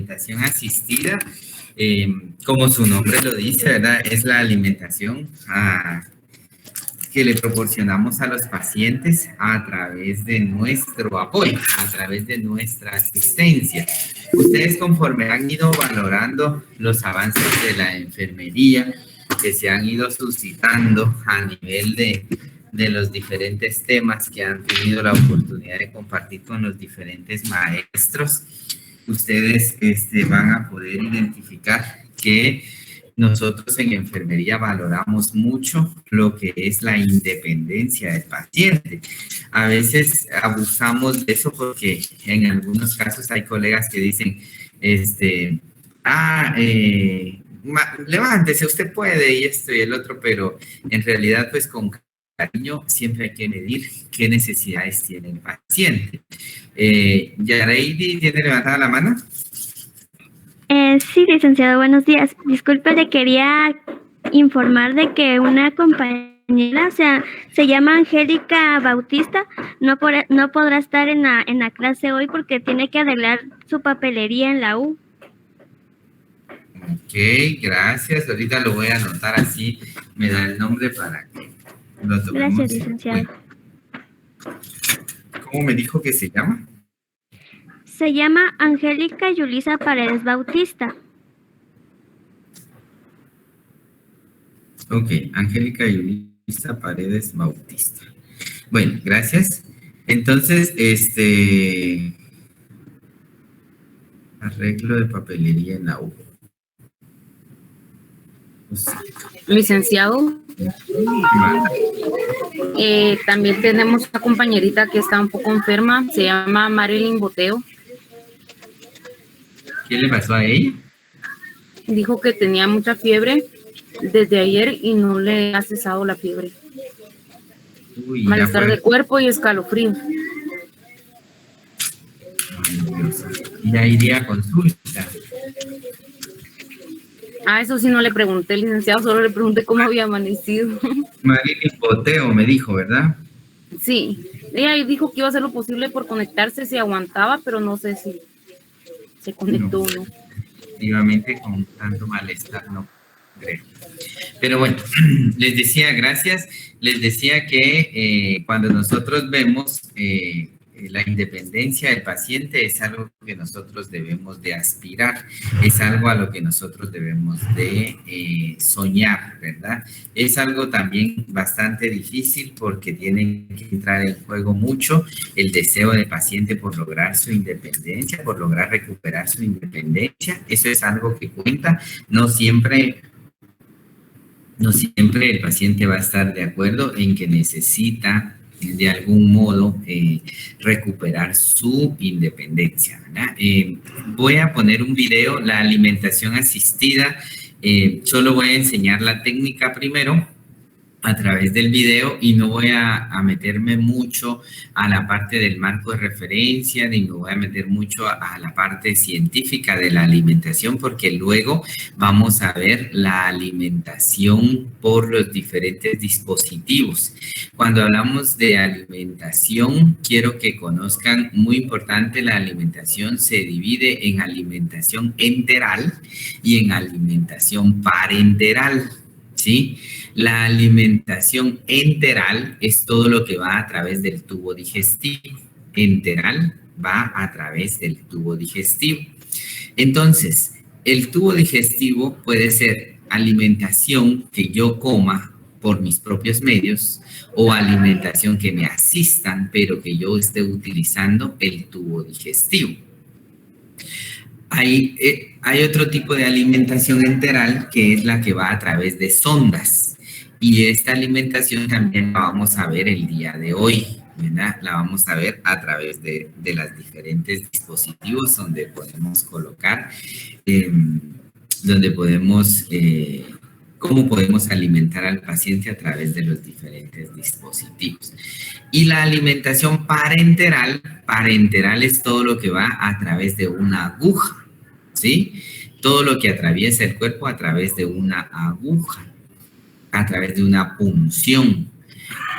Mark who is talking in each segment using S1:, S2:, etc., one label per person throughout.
S1: alimentación asistida, como su nombre lo dice, ¿verdad? Es la alimentación que le proporcionamos a los pacientes a través de nuestro apoyo, a través de nuestra asistencia. Ustedes, conforme han ido valorando los avances de la enfermería que se han ido suscitando a nivel de los diferentes temas que han tenido la oportunidad de compartir con los diferentes maestros, ustedes van a poder identificar que nosotros en enfermería valoramos mucho lo que es la independencia del paciente. A veces abusamos de eso porque en algunos casos hay colegas que dicen, levántese, usted puede, y esto y el otro, pero en realidad, pues con cariño siempre hay que medir qué necesidades tiene el paciente. Yareidi, ¿tiene levantada la mano?
S2: Sí, licenciado, buenos días. Disculpe, le quería informar de que una compañera, se llama Angélica Bautista, no podrá estar en la clase hoy porque tiene que arreglar su papelería en la U.
S1: Ok, gracias. Ahorita lo voy a anotar, así me da el nombre para que lo tomemos.
S2: Gracias, licenciado.
S1: ¿Cómo me dijo que se llama?
S2: Se llama Angélica Yulisa Paredes Bautista.
S1: Ok, Angélica Yulisa Paredes Bautista. Bueno, gracias. Entonces, arreglo de papelería en la U.
S3: Licenciado, también tenemos una compañerita que está un poco enferma, se llama Marilyn Boteo.
S1: ¿Qué le pasó a ella?
S3: Dijo que tenía mucha fiebre desde ayer y no le ha cesado la fiebre.
S1: Uy,
S3: malestar de cuerpo y escalofrío.
S1: Ay, Dios. Ya iría a consulta.
S3: Eso sí no le pregunté, licenciado, solo le pregunté cómo había amanecido.
S1: Marilyn Boteo me dijo, ¿verdad?
S3: Sí, ella dijo que iba a hacer lo posible por conectarse si aguantaba, pero no sé si se conectó o no.
S1: Efectivamente, con tanto malestar, no creo. Pero bueno, les decía, gracias. Les decía que cuando nosotros vemos la independencia del paciente, es algo que nosotros debemos de aspirar, es algo a lo que nosotros debemos de soñar, ¿verdad? Es algo también bastante difícil porque tiene que entrar en juego mucho el deseo del paciente por lograr su independencia, por lograr recuperar su independencia. Eso es algo que cuenta, no siempre el paciente va a estar de acuerdo en que necesita de algún modo recuperar su independencia, ¿verdad? Voy a poner un video, la alimentación asistida, solo voy a enseñar la técnica primero a través del video y no voy a meterme mucho a la parte del marco de referencia, ni me voy a meter mucho a la parte científica de la alimentación, porque luego vamos a ver la alimentación por los diferentes dispositivos. Cuando hablamos de alimentación, quiero que conozcan, muy importante, la alimentación se divide en alimentación enteral y en alimentación parenteral, ¿sí? La alimentación enteral es todo lo que va a través del tubo digestivo. Enteral va a través del tubo digestivo. Entonces, el tubo digestivo puede ser alimentación que yo coma por mis propios medios o alimentación que me asistan, pero que yo esté utilizando el tubo digestivo. Hay otro tipo de alimentación enteral que es la que va a través de sondas. Y esta alimentación también la vamos a ver el día de hoy, ¿verdad? La vamos a ver a través de los diferentes dispositivos donde podemos colocar, donde podemos, cómo podemos alimentar al paciente a través de los diferentes dispositivos. Y la alimentación parenteral es todo lo que va a través de una aguja, ¿sí? Todo lo que atraviesa el cuerpo a través de una aguja, a través de una punción.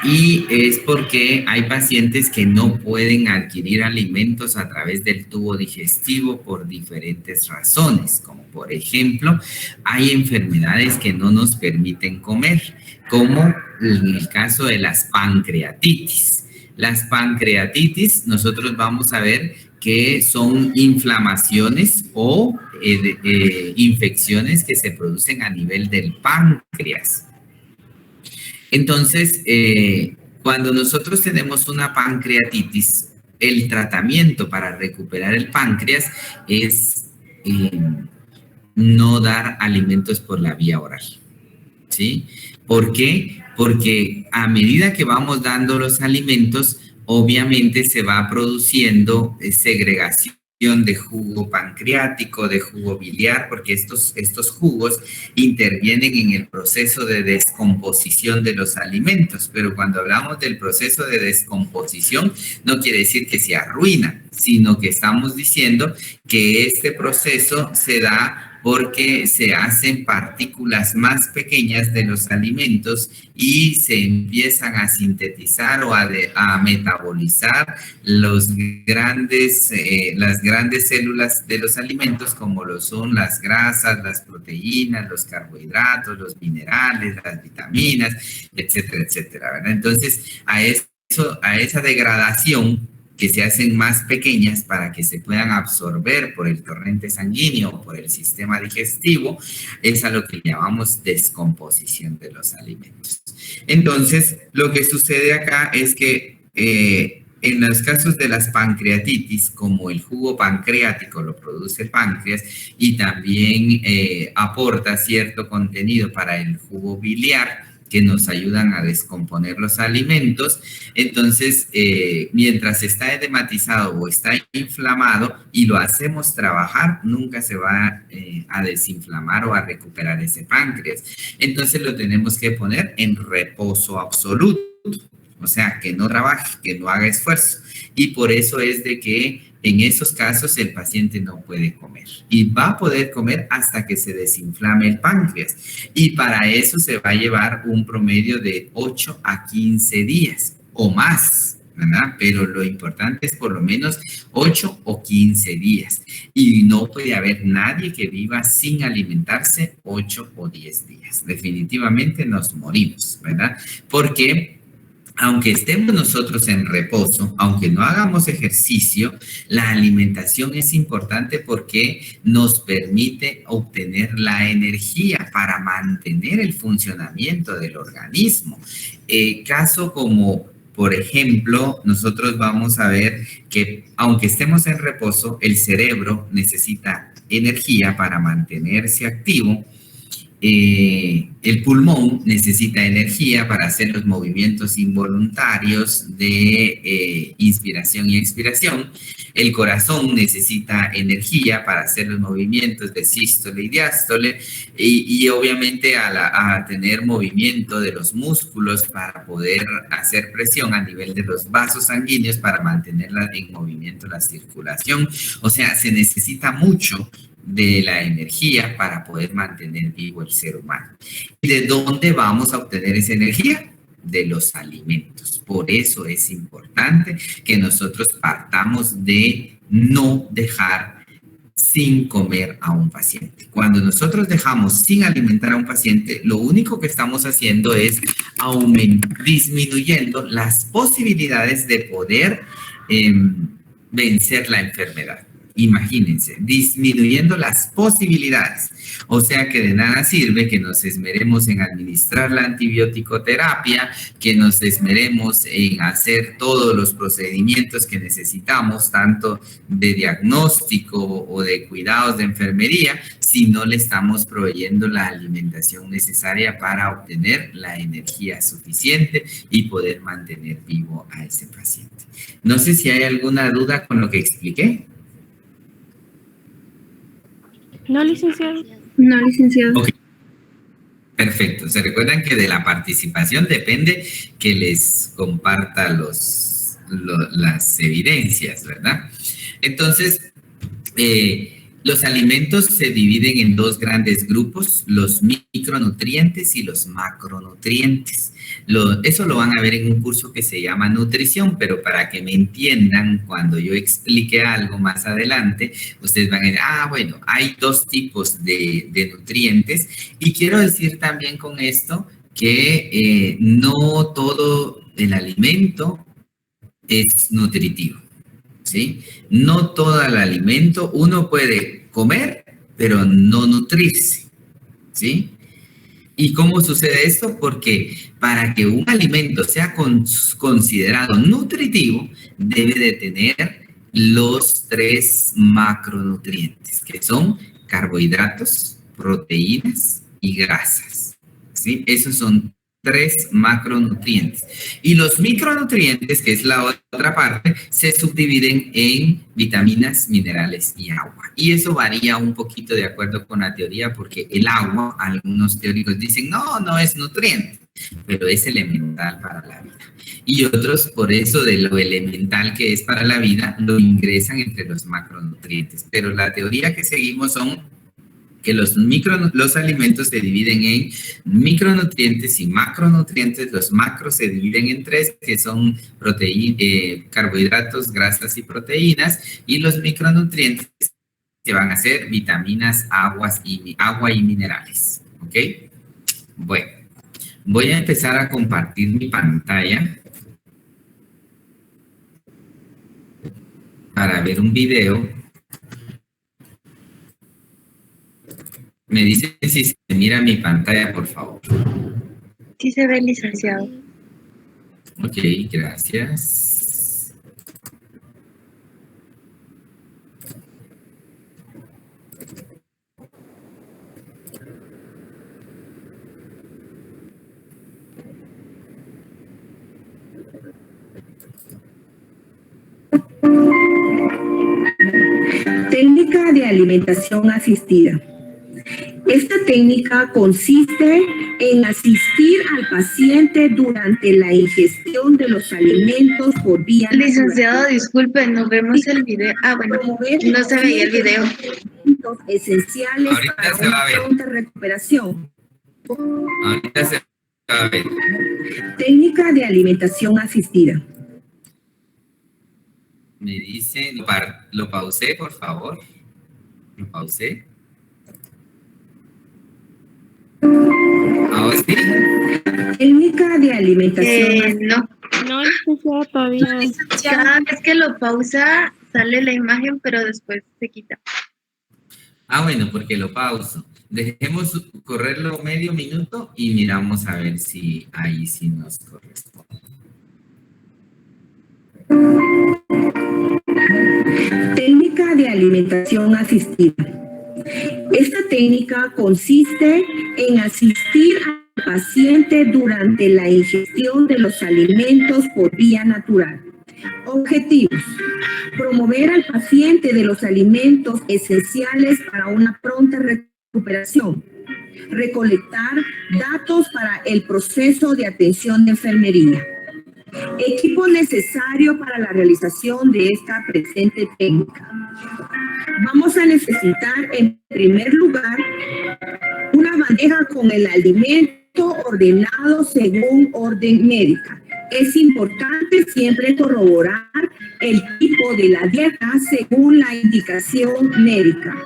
S1: Y es porque hay pacientes que no pueden adquirir alimentos a través del tubo digestivo por diferentes razones, como por ejemplo, hay enfermedades que no nos permiten comer, como en el caso de las pancreatitis. Las pancreatitis, nosotros vamos a ver que son inflamaciones o infecciones que se producen a nivel del páncreas. Entonces, cuando nosotros tenemos una pancreatitis, el tratamiento para recuperar el páncreas es no dar alimentos por la vía oral, ¿sí? ¿Por qué? Porque a medida que vamos dando los alimentos, obviamente se va produciendo segregación de jugo pancreático, de jugo biliar, porque estos jugos intervienen en el proceso de descomposición de los alimentos, pero cuando hablamos del proceso de descomposición, no quiere decir que se arruina, sino que estamos diciendo que este proceso se da porque se hacen partículas más pequeñas de los alimentos y se empiezan a sintetizar o a metabolizar las grandes células de los alimentos, como lo son las grasas, las proteínas, los carbohidratos, los minerales, las vitaminas, etcétera, etcétera, ¿verdad? Entonces, a esa degradación que se hacen más pequeñas para que se puedan absorber por el torrente sanguíneo o por el sistema digestivo, es a lo que llamamos descomposición de los alimentos. Entonces, lo que sucede acá es que en los casos de las pancreatitis, como el jugo pancreático lo produce el páncreas y también aporta cierto contenido para el jugo biliar, que nos ayudan a descomponer los alimentos. Entonces, mientras está edematizado o está inflamado y lo hacemos trabajar, nunca se va a desinflamar o a recuperar ese páncreas. Entonces, lo tenemos que poner en reposo absoluto, o sea, que no trabaje, que no haga esfuerzo. Y por eso es de que en esos casos el paciente no puede comer y va a poder comer hasta que se desinflame el páncreas. Y para eso se va a llevar un promedio de 8 a 15 días o más, ¿verdad? Pero lo importante es por lo menos 8 o 15 días. Y no puede haber nadie que viva sin alimentarse 8 o 10 días. Definitivamente nos morimos, ¿verdad? Porque aunque estemos nosotros en reposo, aunque no hagamos ejercicio, la alimentación es importante porque nos permite obtener la energía para mantener el funcionamiento del organismo. Caso como, por ejemplo, nosotros vamos a ver que aunque estemos en reposo, el cerebro necesita energía para mantenerse activo. El pulmón necesita energía para hacer los movimientos involuntarios de inspiración y expiración. El corazón necesita energía para hacer los movimientos de sístole y diástole. Y obviamente a tener movimiento de los músculos para poder hacer presión a nivel de los vasos sanguíneos para mantener en movimiento la circulación. O sea, se necesita mucho de la energía para poder mantener vivo el ser humano. ¿Y de dónde vamos a obtener esa energía? De los alimentos. Por eso es importante que nosotros partamos de no dejar sin comer a un paciente. Cuando nosotros dejamos sin alimentar a un paciente, lo único que estamos haciendo es disminuyendo las posibilidades de poder vencer la enfermedad. Imagínense, disminuyendo las posibilidades. O sea que de nada sirve que nos esmeremos en administrar la antibiótico-terapia, que nos esmeremos en hacer todos los procedimientos que necesitamos, tanto de diagnóstico o de cuidados de enfermería, si no le estamos proveyendo la alimentación necesaria para obtener la energía suficiente y poder mantener vivo a ese paciente. No sé si hay alguna duda con lo que expliqué.
S2: No, licenciado.
S3: No, licenciado.
S1: Okay. Perfecto. Se recuerdan que de la participación depende que les comparta las evidencias, ¿verdad? Entonces, Los alimentos se dividen en dos grandes grupos, los micronutrientes y los macronutrientes. Eso lo van a ver en un curso que se llama nutrición, pero para que me entiendan, cuando yo explique algo más adelante, ustedes van a decir, bueno, hay dos tipos de nutrientes. Y quiero decir también con esto que no todo el alimento es nutritivo, ¿sí? No todo el alimento uno puede comer, pero no nutrirse, ¿sí? ¿Y cómo sucede esto? Porque para que un alimento sea considerado nutritivo, debe de tener los 3 macronutrientes, que son carbohidratos, proteínas y grasas, ¿sí? Esos son 3 macronutrientes. Y los micronutrientes, que es la otra parte, se subdividen en vitaminas, minerales y agua. Y eso varía un poquito de acuerdo con la teoría, porque el agua, algunos teóricos dicen, no es nutriente, pero es elemental para la vida. Y otros, por eso de lo elemental que es para la vida, lo ingresan entre los macronutrientes. Pero la teoría que seguimos son que los alimentos se dividen en micronutrientes y macronutrientes. Los macros se dividen en 3, que son carbohidratos, grasas y proteínas, y los micronutrientes que van a ser vitaminas, agua y minerales. ¿Ok? Bueno, voy a empezar a compartir mi pantalla para ver un video. Me dice si se mira mi pantalla, por favor.
S4: Sí se ve, licenciado.
S1: Ok, gracias.
S5: Técnica de alimentación asistida. Esta técnica consiste en asistir al paciente durante la ingestión de los alimentos por vía
S4: Licenciado,
S5: natural.
S4: Disculpe, no vemos el video. Bueno, no se veía el video.
S5: Esenciales
S1: Ahorita
S5: para
S1: se va a
S5: una
S1: ver.
S5: pronta recuperación.
S1: Ahorita se va a ver.
S5: Técnica de alimentación asistida.
S1: Me dice, lo pausé, por favor. Lo pausé. ¿Ahora sí?
S5: Técnica de alimentación
S4: No.
S2: No, licenciada, todavía.
S4: Cada vez que lo pausa, sale la imagen, pero después se quita.
S1: Bueno, porque lo pauso. Dejemos correrlo medio minuto y miramos a ver si ahí sí nos corresponde.
S5: Técnica de alimentación asistida. Esta técnica consiste en asistir al paciente durante la ingestión de los alimentos por vía natural. Objetivos: promover al paciente de los alimentos esenciales para una pronta recuperación. Recolectar datos para el proceso de atención de enfermería. Equipo necesario para la realización de esta presente técnica. Vamos a necesitar, en primer lugar, una bandeja con el alimento ordenado según orden médica. Es importante siempre corroborar el tipo de la dieta según la indicación médica.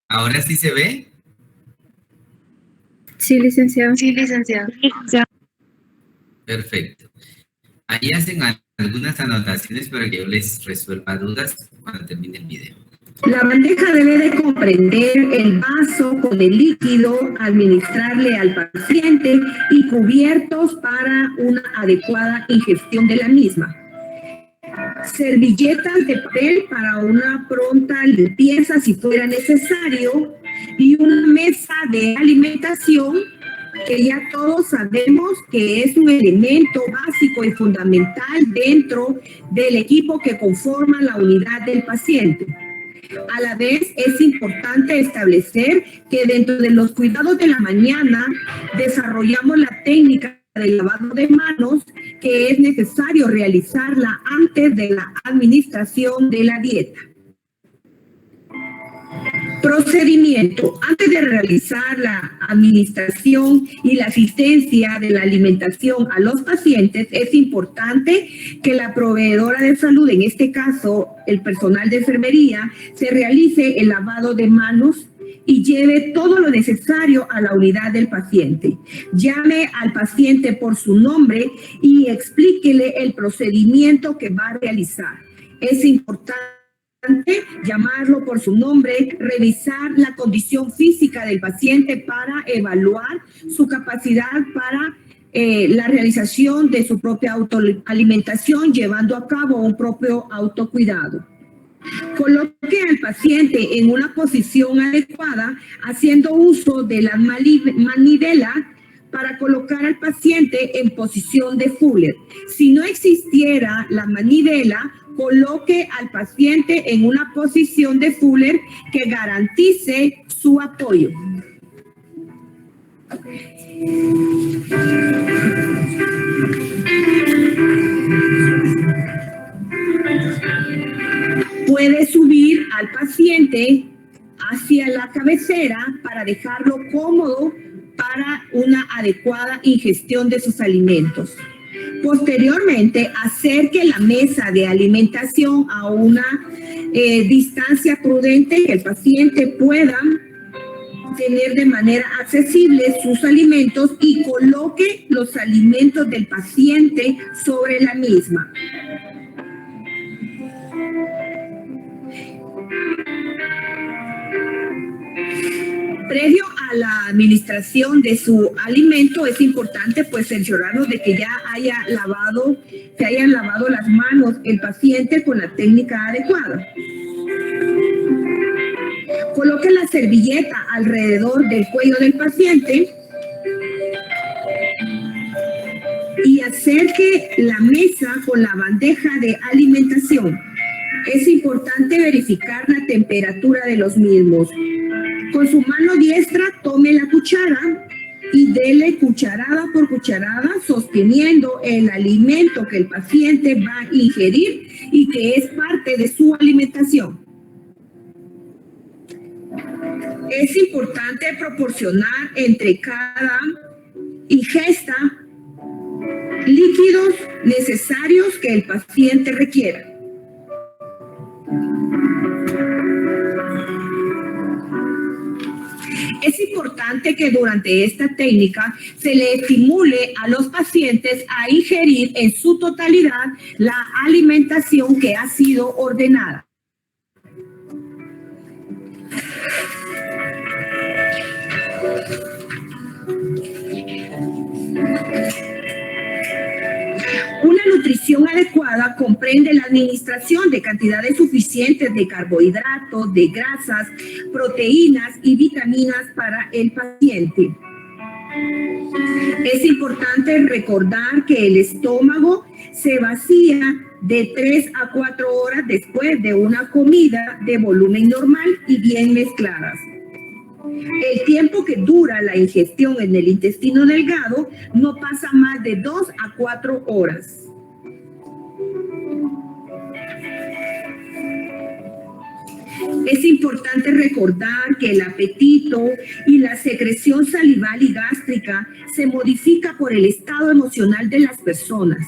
S1: ¿Ahora sí se ve?
S4: Sí, licenciado. Sí, licenciado.
S1: Perfecto. Ahí hacen algunas anotaciones para que yo les resuelva dudas cuando termine el video.
S5: La bandeja debe de comprender el vaso con el líquido, administrarle al paciente y cubiertos para una adecuada ingestión de la misma. Servilletas de papel para una pronta limpieza si fuera necesario y una mesa de alimentación que ya todos sabemos que es un elemento básico y fundamental dentro del equipo que conforma la unidad del paciente. A la vez, es importante establecer que dentro de los cuidados de la mañana desarrollamos la técnica del lavado de manos, que es necesario realizarla antes de la administración de la dieta. Procedimiento. Antes de realizar la administración y la asistencia de la alimentación a los pacientes, es importante que la proveedora de salud, en este caso el personal de enfermería, se realice el lavado de manos y lleve todo lo necesario a la unidad del paciente. Llame al paciente por su nombre y explíquele el procedimiento que va a realizar. Es importante llamarlo por su nombre, revisar la condición física del paciente para evaluar su capacidad para la realización de su propia autoalimentación, llevando a cabo un propio autocuidado. Coloque al paciente en una posición adecuada, haciendo uso de la manivela para colocar al paciente en posición de Fuller. Si no existiera la manivela, coloque al paciente en una posición de Fuller que garantice su apoyo. Puede subir al paciente hacia la cabecera para dejarlo cómodo para una adecuada ingestión de sus alimentos. Posteriormente, acerque la mesa de alimentación a una distancia prudente que el paciente pueda tener de manera accesible sus alimentos y coloque los alimentos del paciente sobre la misma. Previo a la administración de su alimento, es importante pues cerciorarnos de que ya se hayan lavado las manos el paciente con la técnica adecuada. Coloque la servilleta alrededor del cuello del paciente y acerque la mesa con la bandeja de alimentación. Es importante verificar la temperatura de los mismos. Con su mano diestra tome la cuchara y dele cucharada por cucharada, sosteniendo el alimento que el paciente va a ingerir y que es parte de su alimentación. Es importante proporcionar entre cada ingesta líquidos necesarios que el paciente requiera. Es importante que durante esta técnica se le estimule a los pacientes a ingerir en su totalidad la alimentación que ha sido ordenada. Una nutrición adecuada comprende la administración de cantidades suficientes de carbohidratos, de grasas, proteínas y vitaminas para el paciente. Es importante recordar que el estómago se vacía de 3 a 4 horas después de una comida de volumen normal y bien mezcladas. El tiempo que dura la ingestión en el intestino delgado no pasa más de 2 a 4 horas. Es importante recordar que el apetito y la secreción salival y gástrica se modifica por el estado emocional de las personas.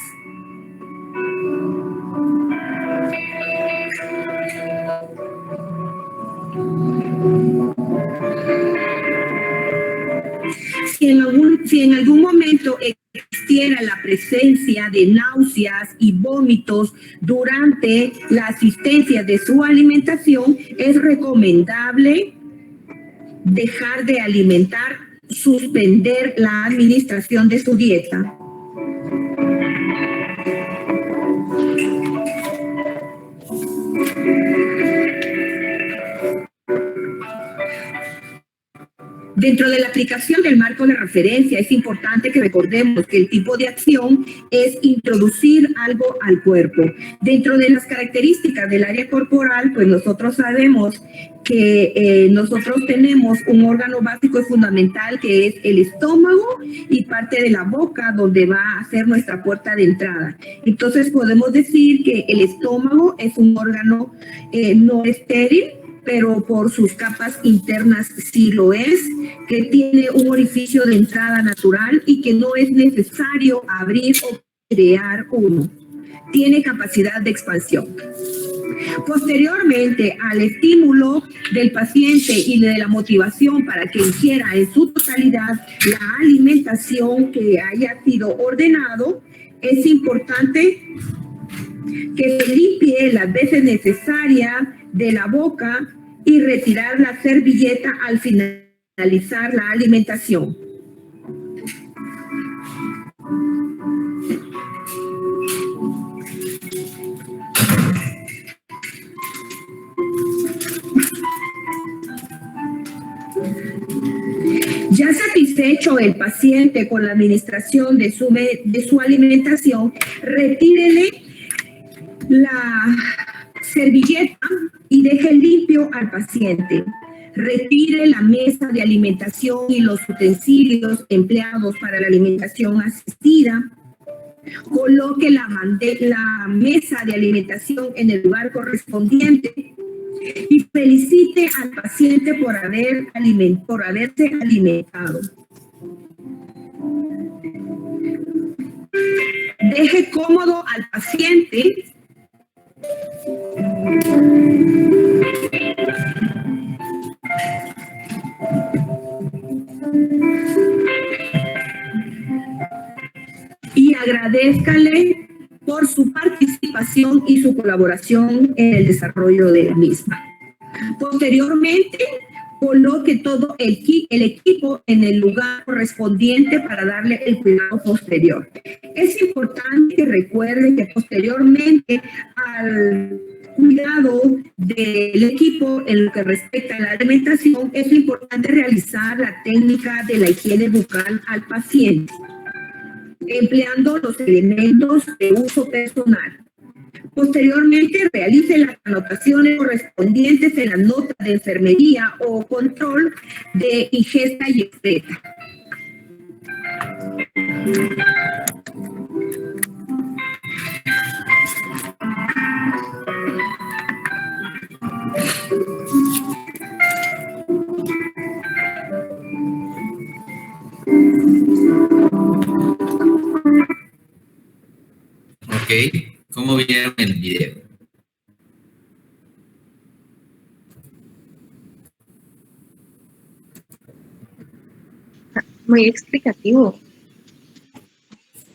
S5: Si en algún momento existiera la presencia de náuseas y vómitos durante la asistencia de su alimentación, es recomendable dejar de alimentar, suspender la administración de su dieta. Dentro de la aplicación del marco de referencia es importante que recordemos que el tipo de acción es introducir algo al cuerpo. Dentro de las características del área corporal, pues nosotros sabemos que nosotros tenemos un órgano básico y fundamental que es el estómago y parte de la boca donde va a ser nuestra puerta de entrada. Entonces podemos decir que el estómago es un órgano no estéril, pero por sus capas internas sí lo es, que tiene un orificio de entrada natural y que no es necesario abrir o crear uno. Tiene capacidad de expansión. Posteriormente al estímulo del paciente y de la motivación para que ingiera en su totalidad la alimentación que haya sido ordenado, es importante que se limpie las veces necesarias de la boca y retirar la servilleta al finalizar la alimentación. Ya satisfecho el paciente con la administración de su alimentación, retírele la servilleta y deje limpio al paciente. Retire la mesa de alimentación y los utensilios empleados para la alimentación asistida. Coloque la mesa de alimentación en el lugar correspondiente y felicite al paciente por haberse alimentado. Deje cómodo al paciente y agradézcale por su participación y su colaboración en el desarrollo de la misma. Posteriormente, coloque todo el equipo en el lugar correspondiente para darle el cuidado posterior. Es importante que recuerden que posteriormente al cuidado del equipo en lo que respecta a la alimentación, es importante realizar la técnica de la higiene bucal al paciente, empleando los elementos de uso personal. Posteriormente, realice las anotaciones correspondientes en la nota de enfermería o control de ingesta y excreta.
S1: Ok, ¿cómo vieron el video?
S4: Muy explicativo.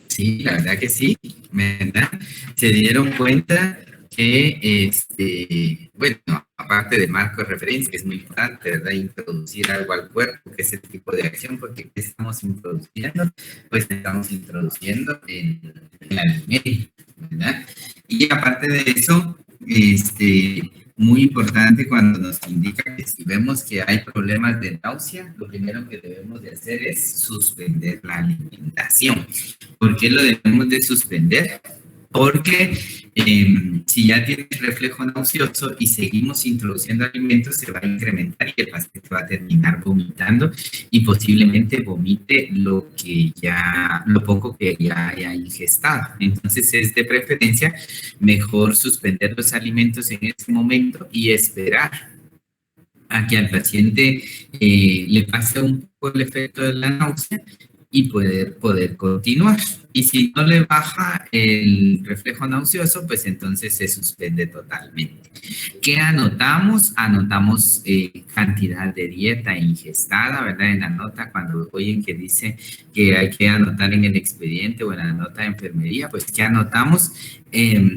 S1: Sí, la verdad que sí, ¿verdad? Se dieron cuenta que, bueno, aparte de marco de referencia, que es muy importante, ¿verdad? Introducir algo al cuerpo, que es el tipo de acción, porque ¿qué estamos introduciendo? Pues estamos introduciendo en la alimento, ¿verdad? Y aparte de eso, muy importante cuando nos indica que si vemos que hay problemas de náusea, lo primero que debemos de hacer es suspender la alimentación. ¿Por qué lo debemos de suspender? Porque si ya tiene reflejo nauseoso y seguimos introduciendo alimentos, se va a incrementar y el paciente va a terminar vomitando y posiblemente vomite lo poco que ya haya ingestado. Entonces es de preferencia mejor suspender los alimentos en ese momento y esperar a que al paciente le pase un poco el efecto de la náusea y poder continuar. Y si no le baja el reflejo nauseoso, pues entonces se suspende totalmente. ¿Qué anotamos? Anotamos cantidad de dieta ingestada, ¿verdad? En la nota, cuando oyen que dice que hay que anotar en el expediente o en la nota de enfermería, pues ¿qué anotamos?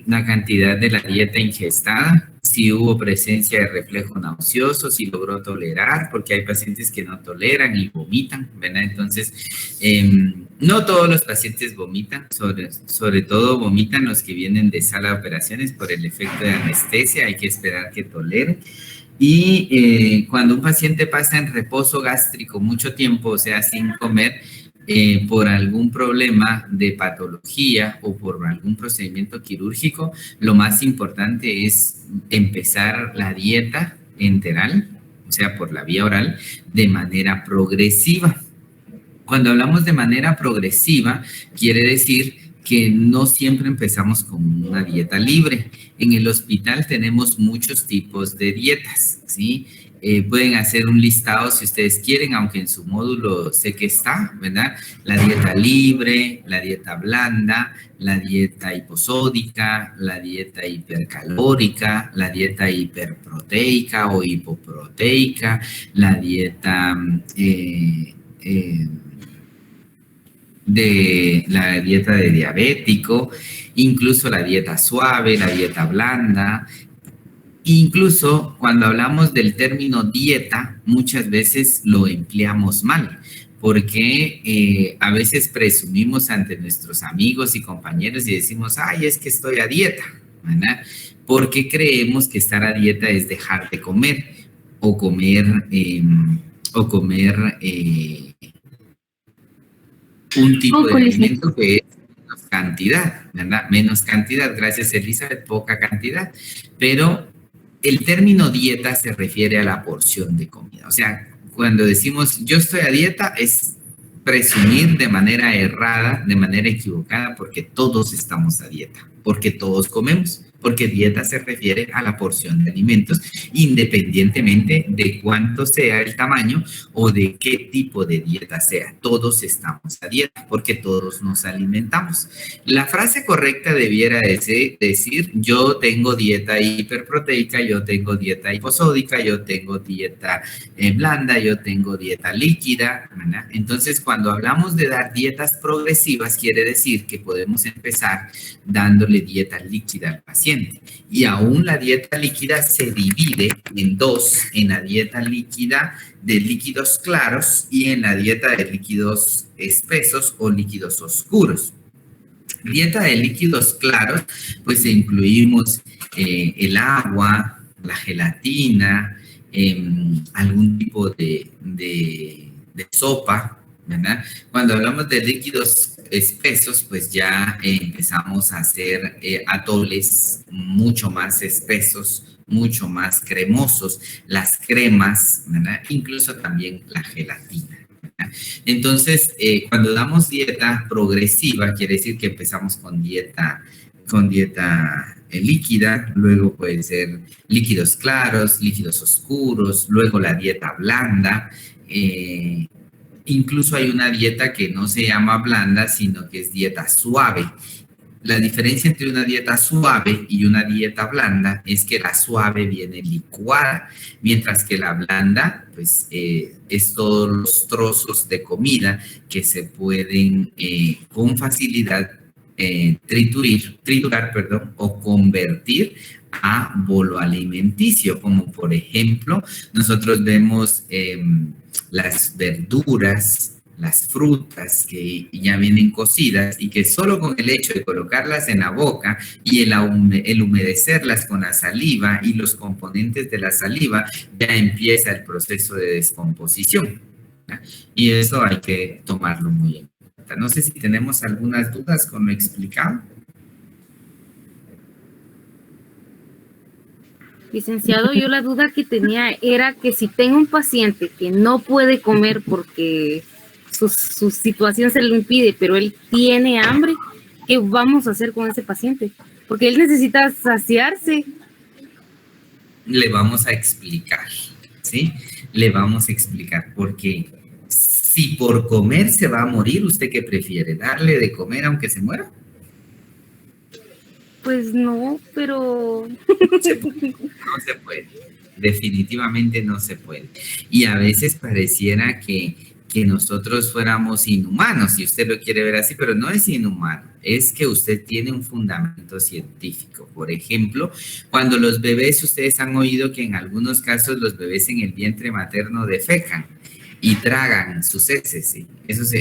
S1: La cantidad de la dieta ingestada, si hubo presencia de reflejo nauseoso, si logró tolerar, porque hay pacientes que no toleran y vomitan, ¿verdad? Entonces, no todos los pacientes vomitan, sobre todo vomitan los que vienen de sala de operaciones por el efecto de anestesia, hay que esperar que toleren. Y cuando un paciente pasa en reposo gástrico mucho tiempo, o sea, sin comer, por algún problema de patología o por algún procedimiento quirúrgico, lo más importante es empezar la dieta enteral, o sea, por la vía oral, de manera progresiva. Cuando hablamos de manera progresiva, quiere decir que no siempre empezamos con una dieta libre. En el hospital tenemos muchos tipos de dietas, ¿sí? Pueden hacer un listado si ustedes quieren, aunque en su módulo sé que está, ¿verdad? La dieta libre, la dieta blanda, la dieta hiposódica, la dieta hipercalórica, la dieta hiperproteica o hipoproteica, la dieta de diabético, incluso la dieta suave, la dieta blanda. Incluso cuando hablamos del término dieta, muchas veces lo empleamos mal, porque a veces presumimos ante nuestros amigos y compañeros y decimos, ay, es que estoy a dieta, ¿verdad? Porque creemos que estar a dieta es dejar de comer o comer un tipo de alimento que es menos cantidad, ¿verdad? Menos cantidad, gracias Elizabeth, poca cantidad, pero el término dieta se refiere a la porción de comida. O sea, cuando decimos yo estoy a dieta es presumir de manera errada, de manera equivocada, porque todos estamos a dieta, porque todos comemos, porque dieta se refiere a la porción de alimentos, independientemente de cuánto sea el tamaño o de qué tipo de dieta sea. Todos estamos a dieta, porque todos nos alimentamos. La frase correcta debiera decir, yo tengo dieta hiperproteica, yo tengo dieta hiposódica, yo tengo dieta blanda, yo tengo dieta líquida, ¿verdad? Entonces, cuando hablamos de dar dietas progresivas, quiere decir que podemos empezar dándole dieta líquida al paciente. Y aún la dieta líquida se divide en dos, en la dieta líquida de líquidos claros y en la dieta de líquidos espesos o líquidos oscuros. Dieta de líquidos claros, pues incluimos el agua, la gelatina, algún tipo de sopa, ¿verdad? Cuando hablamos de líquidos espesos, pues ya empezamos a hacer atoles mucho más espesos, mucho más cremosos, las cremas, ¿verdad? Incluso también la gelatina, ¿verdad? Entonces, cuando damos dieta progresiva, quiere decir que empezamos con dieta líquida, luego puede ser líquidos claros, líquidos oscuros, luego la dieta blanda. Incluso hay una dieta que no se llama blanda, sino que es dieta suave. La diferencia entre una dieta suave y una dieta blanda es que la suave viene licuada, mientras que la blanda, pues, es todos los trozos de comida que se pueden con facilidad triturar, o convertir a bolo alimenticio, como por ejemplo, nosotros vemos las verduras, las frutas que ya vienen cocidas y que solo con el hecho de colocarlas en la boca y el humedecerlas con la saliva y los componentes de la saliva, ya empieza el proceso de descomposición, ¿no? Y eso hay que tomarlo muy en cuenta. No sé si tenemos algunas dudas con lo explicado.
S3: Licenciado, yo la duda que tenía era que si tengo un paciente que no puede comer porque su situación se lo impide, pero él tiene hambre, ¿qué vamos a hacer con ese paciente? Porque él necesita saciarse.
S1: Le vamos a explicar, ¿sí? Le vamos a explicar, porque si por comer se va a morir, ¿usted qué prefiere? ¿Darle de comer aunque se muera?
S3: Pues no, pero...
S1: No se puede, definitivamente no se puede. Y a veces pareciera que nosotros fuéramos inhumanos, si usted lo quiere ver así, pero no es inhumano, es que usted tiene un fundamento científico. Por ejemplo, cuando los bebés, ustedes han oído que en algunos casos los bebés en el vientre materno defecan y tragan sus heces, ¿sí? Eso es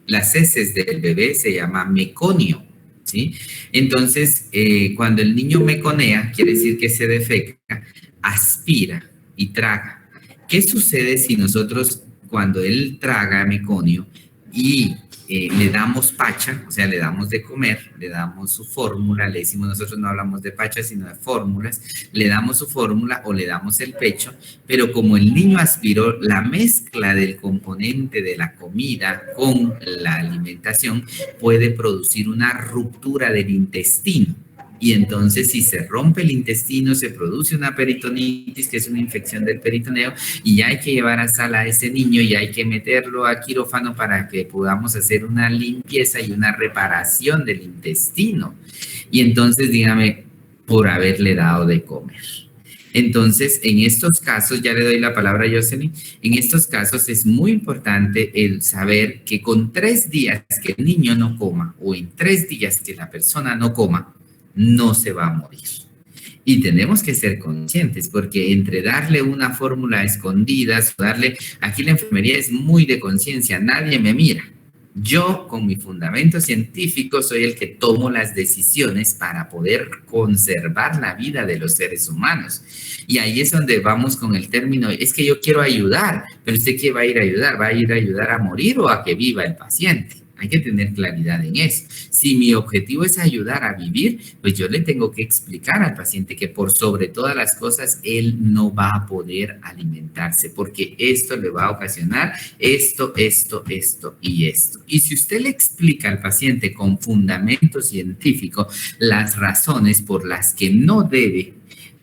S1: las heces del bebé se llama meconio, ¿sí? Entonces, cuando el niño meconea, quiere decir que se defeca, aspira y traga. ¿Qué sucede si nosotros, cuando él traga meconio y le damos pacha, o sea, le damos de comer, le damos su fórmula, le decimos, nosotros no hablamos de pacha, sino de fórmulas, le damos su fórmula o le damos el pecho, pero como el niño aspiró la mezcla del componente de la comida con la alimentación, puede producir una ruptura del intestino. Y entonces, si se rompe el intestino, se produce una peritonitis, que es una infección del peritoneo, y ya hay que llevar a sala a ese niño y hay que meterlo a quirófano para que podamos hacer una limpieza y una reparación del intestino. Y entonces, dígame, por haberle dado de comer. Entonces, en estos casos, ya le doy la palabra a Jocelyn, en estos casos es muy importante el saber que con 3 días que el niño no coma o en 3 días que la persona no coma, no se va a morir. Y tenemos que ser conscientes, porque entre darle una fórmula a escondidas, darle, aquí la enfermería es muy de conciencia, nadie me mira. Yo, con mi fundamento científico, soy el que tomo las decisiones para poder conservar la vida de los seres humanos. Y ahí es donde vamos con el término, es que yo quiero ayudar, pero ¿usted qué va a ir a ayudar? ¿Va a ir a ayudar a morir o a que viva el paciente? Hay que tener claridad en eso. Si mi objetivo es ayudar a vivir, pues yo le tengo que explicar al paciente que por sobre todas las cosas, él no va a poder alimentarse porque esto le va a ocasionar esto y esto. Y si usted le explica al paciente con fundamento científico las razones por las que no debe,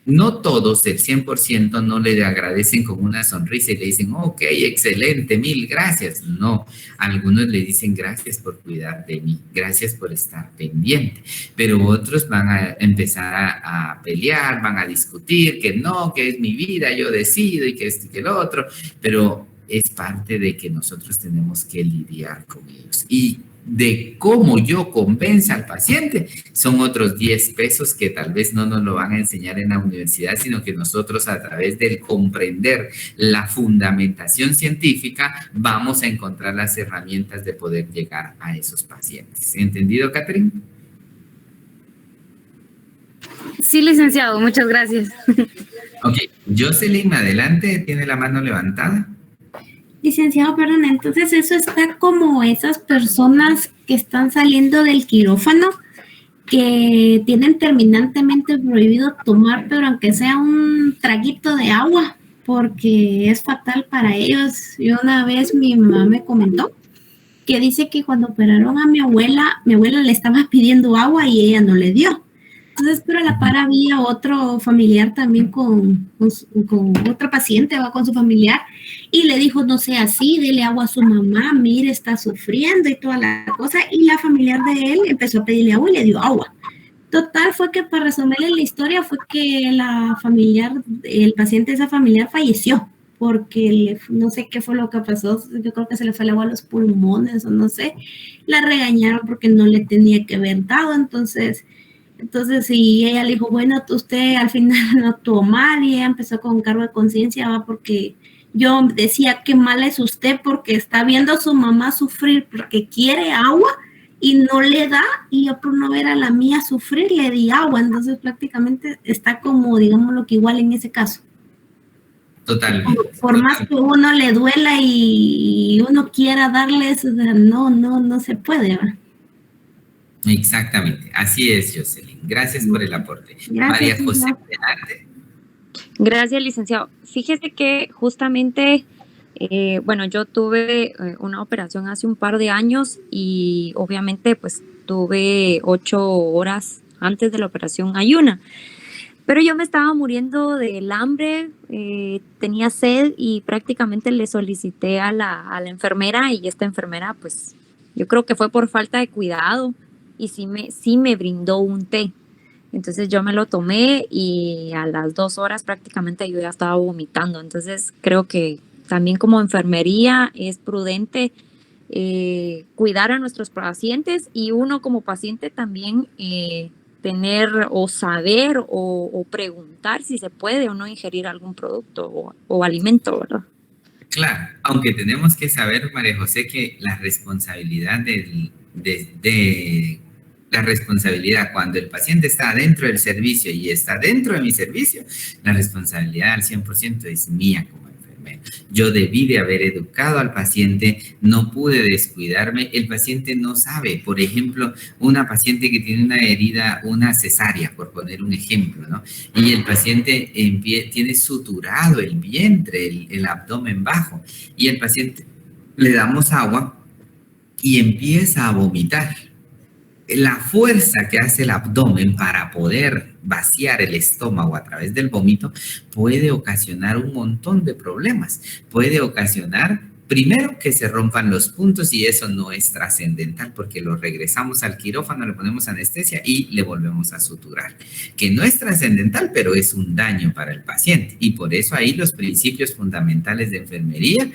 S1: no todos, el 100% no le agradecen con una sonrisa y le dicen, ok, excelente, 1000 gracias. No, algunos le dicen gracias por cuidar de mí, gracias por estar pendiente. Pero otros van a empezar a pelear, van a discutir que no, que es mi vida, yo decido y que esto y que lo otro. Pero es parte de que nosotros tenemos que lidiar con ellos. Y de cómo yo convenza al paciente, son otros 10 pesos que tal vez no nos lo van a enseñar en la universidad, sino que nosotros a través del comprender la fundamentación científica vamos a encontrar las herramientas de poder llegar a esos pacientes. ¿Entendido, Catherine?
S3: Sí, licenciado, muchas gracias.
S1: Ok, Jocelyn, adelante, tiene la mano levantada.
S6: Licenciado, perdón, entonces eso está como esas personas que están saliendo del quirófano, que tienen terminantemente prohibido tomar, pero aunque sea un traguito de agua, porque es fatal para ellos. Y una vez mi mamá me comentó que dice que cuando operaron a mi abuela le estaba pidiendo agua y ella no le dio. Entonces, pero a la par había otro familiar también con otra paciente, va con su familiar, y le dijo, no sea así, dele agua a su mamá, mire, está sufriendo y toda la cosa, y la familiar de él empezó a pedirle agua y le dio agua. Total, fue que para resumirle la historia, fue que el paciente de esa familiar falleció, porque no sé qué fue lo que pasó, yo creo que se le fue el agua a los pulmones o no sé, la regañaron porque no le tenía que haber dado, entonces, y ella le dijo, bueno, usted al final no tuvo mal, y ella empezó con cargo de conciencia, porque yo decía, qué mala es usted porque está viendo a su mamá sufrir porque quiere agua y no le da, y yo por no ver a la mía sufrir le di agua, entonces prácticamente está como, digamos, lo que igual en ese caso.
S1: Totalmente.
S6: Por más que uno le duela y uno quiera darles, no se puede, ¿verdad?
S1: Exactamente, así es, Jocelyn. Gracias por el aporte.
S6: Gracias,
S1: María José, adelante.
S7: Gracias, licenciado. Fíjese que justamente, yo tuve una operación hace un par de años y obviamente pues tuve 8 horas antes de la operación ayuna. Pero yo me estaba muriendo del hambre, tenía sed y prácticamente le solicité a la enfermera, y esta enfermera pues yo creo que fue por falta de cuidado y sí me brindó un té. Entonces yo me lo tomé y a las 2 horas prácticamente yo ya estaba vomitando. Entonces creo que también como enfermería es prudente cuidar a nuestros pacientes, y uno como paciente también tener o saber o preguntar si se puede o no ingerir algún producto o alimento, ¿verdad?
S1: Claro, aunque tenemos que saber, María José, que la responsabilidad la responsabilidad cuando el paciente está dentro del servicio y está dentro de mi servicio, la responsabilidad al 100% es mía como enfermera. Bueno, yo debí de haber educado al paciente, no pude descuidarme, el paciente no sabe. Por ejemplo, una paciente que tiene una herida, una cesárea, por poner un ejemplo, ¿no? Y el paciente tiene suturado el vientre, el abdomen bajo, y el paciente le damos agua y empieza a vomitar. La fuerza que hace el abdomen para poder vaciar el estómago a través del vómito puede ocasionar un montón de problemas. Puede ocasionar, primero, que se rompan los puntos y eso no es trascendental porque lo regresamos al quirófano, le ponemos anestesia y le volvemos a suturar. Que no es trascendental, pero es un daño para el paciente. Y por eso ahí los principios fundamentales de enfermería: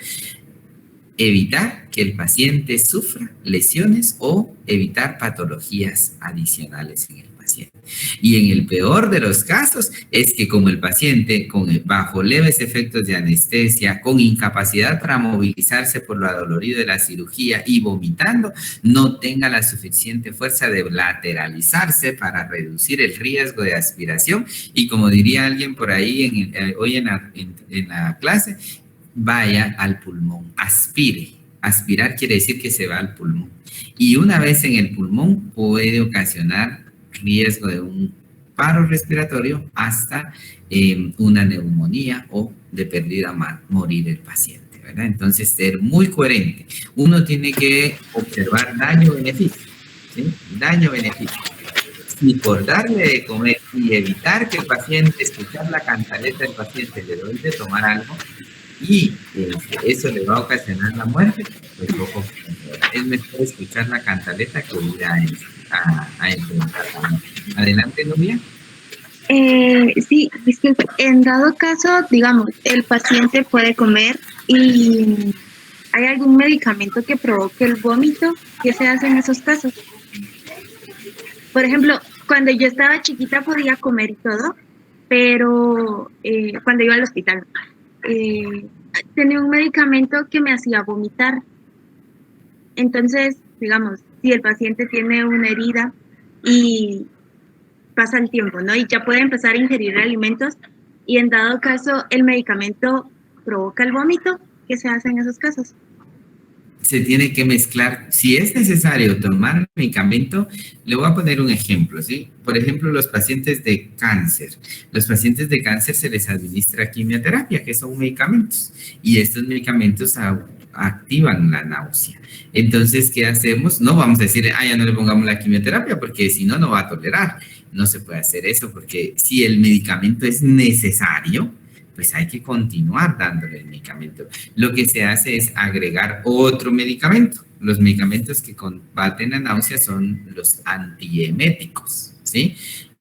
S1: evitar que el paciente sufra lesiones o evitar patologías adicionales en el paciente. Y en el peor de los casos es que como el paciente bajo leves efectos de anestesia, con incapacidad para movilizarse por lo adolorido de la cirugía y vomitando, no tenga la suficiente fuerza de lateralizarse para reducir el riesgo de aspiración. Y como diría alguien por ahí hoy en la clase, vaya al pulmón, aspire. Aspirar quiere decir que se va al pulmón. Y una vez en el pulmón puede ocasionar riesgo de un paro respiratorio hasta una neumonía o de pérdida morir el paciente, ¿verdad? Entonces, ser muy coherente. Uno tiene que observar daño-beneficio, ¿sí? Daño-beneficio. Y por darle de comer y evitar que el paciente, escuchar la cantaleta del paciente, le doy de tomar algo, y eso le va a ocasionar la muerte, pues poco. Es mejor escuchar la cantaleta que ir a enfrentar. Adelante, Nubia.
S4: Sí, disculpe. En dado caso, digamos, el paciente puede comer y hay algún medicamento que provoque el vómito, ¿qué se hace en esos casos? Por ejemplo, cuando yo estaba chiquita podía comer y todo, pero cuando iba al hospital, tenía un medicamento que me hacía vomitar. Entonces, digamos, si el paciente tiene una herida y pasa el tiempo, ¿no? Y ya puede empezar a ingerir alimentos y en dado caso el medicamento provoca el vómito, ¿qué se hace en esos casos?
S1: Se tiene que mezclar. Si es necesario tomar medicamento, le voy a poner un ejemplo, ¿sí? Por ejemplo, los pacientes de cáncer. Los pacientes de cáncer se les administra quimioterapia, que son medicamentos. Y estos medicamentos activan la náusea. Entonces, ¿qué hacemos? No vamos a decir, ya no le pongamos la quimioterapia, porque si no, no va a tolerar. No se puede hacer eso, porque si el medicamento es necesario, pues hay que continuar dándole el medicamento. Lo que se hace es agregar otro medicamento. Los medicamentos que combaten la náusea son los antieméticos, ¿sí?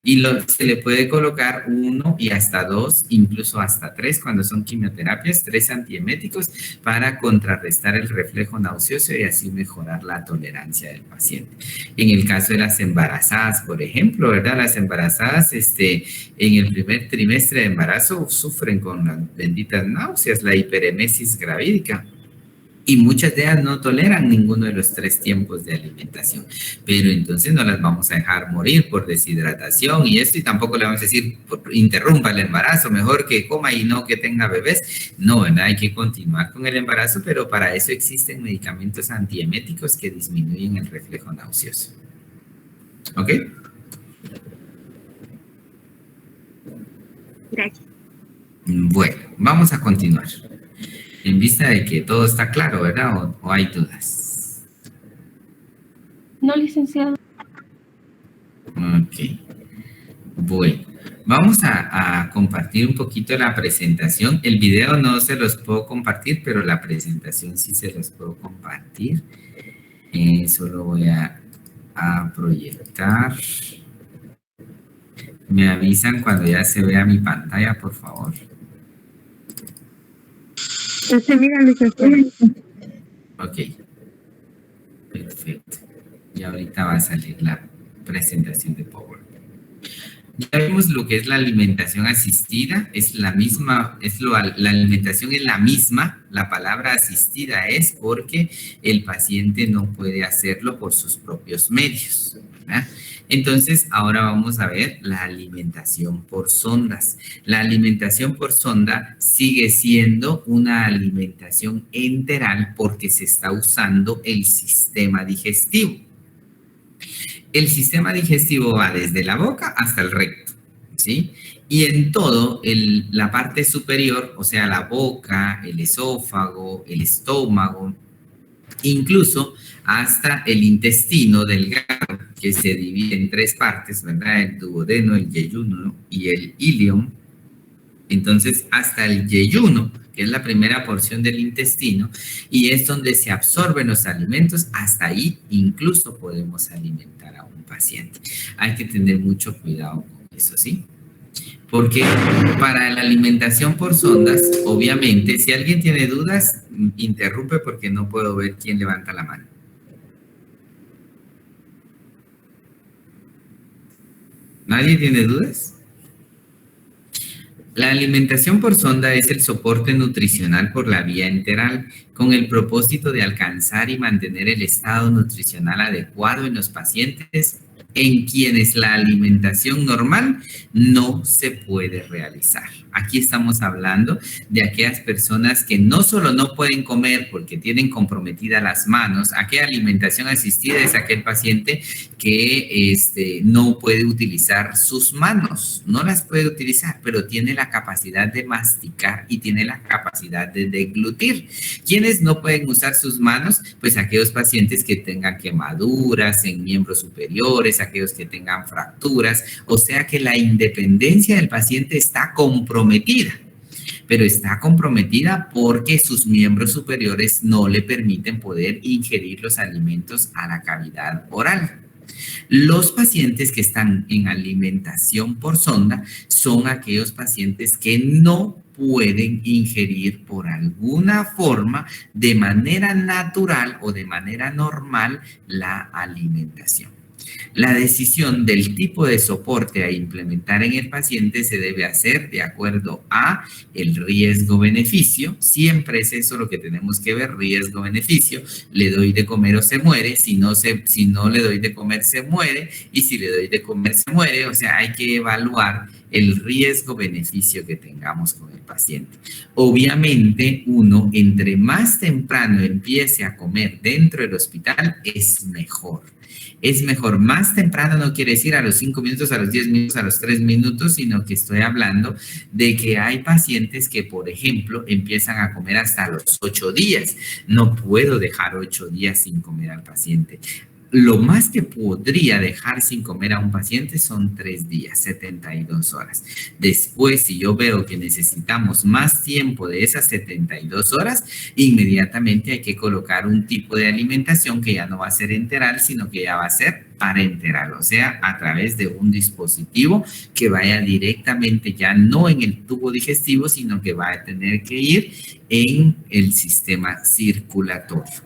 S1: Y se le puede colocar 1 y hasta 2, incluso hasta 3, cuando son quimioterapias, 3 antieméticos para contrarrestar el reflejo nauseoso y así mejorar la tolerancia del paciente. En el caso de las embarazadas, por ejemplo, ¿verdad? Las embarazadas en el primer trimestre de embarazo sufren con las benditas náuseas, la hiperemesis gravídica. Y muchas de ellas no toleran ninguno de los 3 tiempos de alimentación. Pero entonces no las vamos a dejar morir por deshidratación y esto, y tampoco le vamos a decir, interrumpa el embarazo, mejor que coma y no que tenga bebés. No, ¿verdad? Hay que continuar con el embarazo, pero para eso existen medicamentos antieméticos que disminuyen el reflejo nauseoso. ¿Ok?
S4: Gracias.
S1: Bueno, vamos a continuar. En vista de que todo está claro, ¿verdad? ¿O hay dudas?
S2: No, licenciado.
S1: Ok. Bueno, vamos a compartir un poquito la presentación. El video no se los puedo compartir, pero la presentación sí se los puedo compartir. Solo voy a proyectar. Me avisan cuando ya se vea mi pantalla, por favor.
S2: Mira, licenciado.
S1: Ok, perfecto. Y ahorita va a salir la presentación de PowerPoint. Ya vimos lo que es la alimentación asistida. Es la misma, la alimentación es la misma. La palabra asistida es porque el paciente no puede hacerlo por sus propios medios. ¿verdad? Entonces, ahora vamos a ver la alimentación por sondas. La alimentación por sonda sigue siendo una alimentación enteral porque se está usando el sistema digestivo. El sistema digestivo va desde la boca hasta el recto, ¿sí? Y en todo, la parte superior, o sea, la boca, el esófago, el estómago, incluso hasta el intestino delgado, que se divide en 3 partes, ¿verdad? El duodeno, el yeyuno y el ilion. Entonces, hasta el yeyuno, que es la primera porción del intestino, y es donde se absorben los alimentos, hasta ahí incluso podemos alimentar a un paciente. Hay que tener mucho cuidado con eso, ¿sí? Porque para la alimentación por sondas, obviamente, si alguien tiene dudas, interrumpe porque no puedo ver quién levanta la mano. ¿Nadie tiene dudas? La alimentación por sonda es el soporte nutricional por la vía enteral con el propósito de alcanzar y mantener el estado nutricional adecuado en los pacientes en quienes la alimentación normal no se puede realizar. Aquí estamos hablando de aquellas personas que no solo no pueden comer porque tienen comprometidas las manos. Aquella alimentación asistida es aquel paciente que no puede utilizar sus manos, no las puede utilizar, pero tiene la capacidad de masticar y tiene la capacidad de deglutir. ¿Quiénes no pueden usar sus manos? Pues aquellos pacientes que tengan quemaduras en miembros superiores, aquellos que tengan fracturas, o sea que la independencia del paciente está comprometida, pero está comprometida porque sus miembros superiores no le permiten poder ingerir los alimentos a la cavidad oral. Los pacientes que están en alimentación por sonda son aquellos pacientes que no pueden ingerir por alguna forma de manera natural o de manera normal la alimentación. La decisión del tipo de soporte a implementar en el paciente se debe hacer de acuerdo a el riesgo-beneficio. Siempre es eso lo que tenemos que ver, riesgo-beneficio. Le doy de comer o se muere, si no le doy de comer se muere, y si le doy de comer se muere. O sea, hay que evaluar el riesgo-beneficio que tengamos con el paciente. Obviamente, uno, entre más temprano empiece a comer dentro del hospital, es mejor. Es mejor, más temprano no quiere decir a los 5 minutos, a los 10 minutos, a los 3 minutos, sino que estoy hablando de que hay pacientes que, por ejemplo, empiezan a comer hasta los 8 días. No puedo dejar 8 días sin comer al paciente. Lo más que podría dejar sin comer a un paciente son 3 días, 72 horas. Después, si yo veo que necesitamos más tiempo de esas 72 horas, inmediatamente hay que colocar un tipo de alimentación que ya no va a ser enteral, sino que ya va a ser parenteral, o sea, a través de un dispositivo que vaya directamente ya no en el tubo digestivo, sino que va a tener que ir en el sistema circulatorio.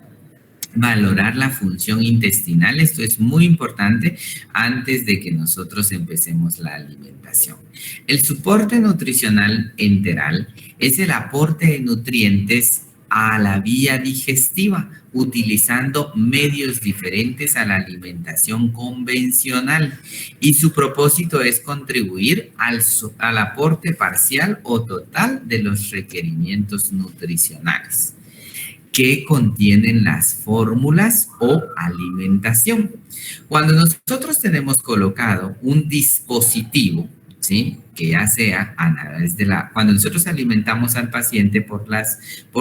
S1: Valorar la función intestinal, esto es muy importante antes de que nosotros empecemos la alimentación. El soporte nutricional enteral es el aporte de nutrientes a la vía digestiva, utilizando medios diferentes a la alimentación convencional, y su propósito es contribuir al aporte parcial o total de los requerimientos nutricionales que contienen las fórmulas o alimentación. Cuando nosotros tenemos colocado un dispositivo, ¿sí?, que ya sea a través de cuando nosotros alimentamos al paciente por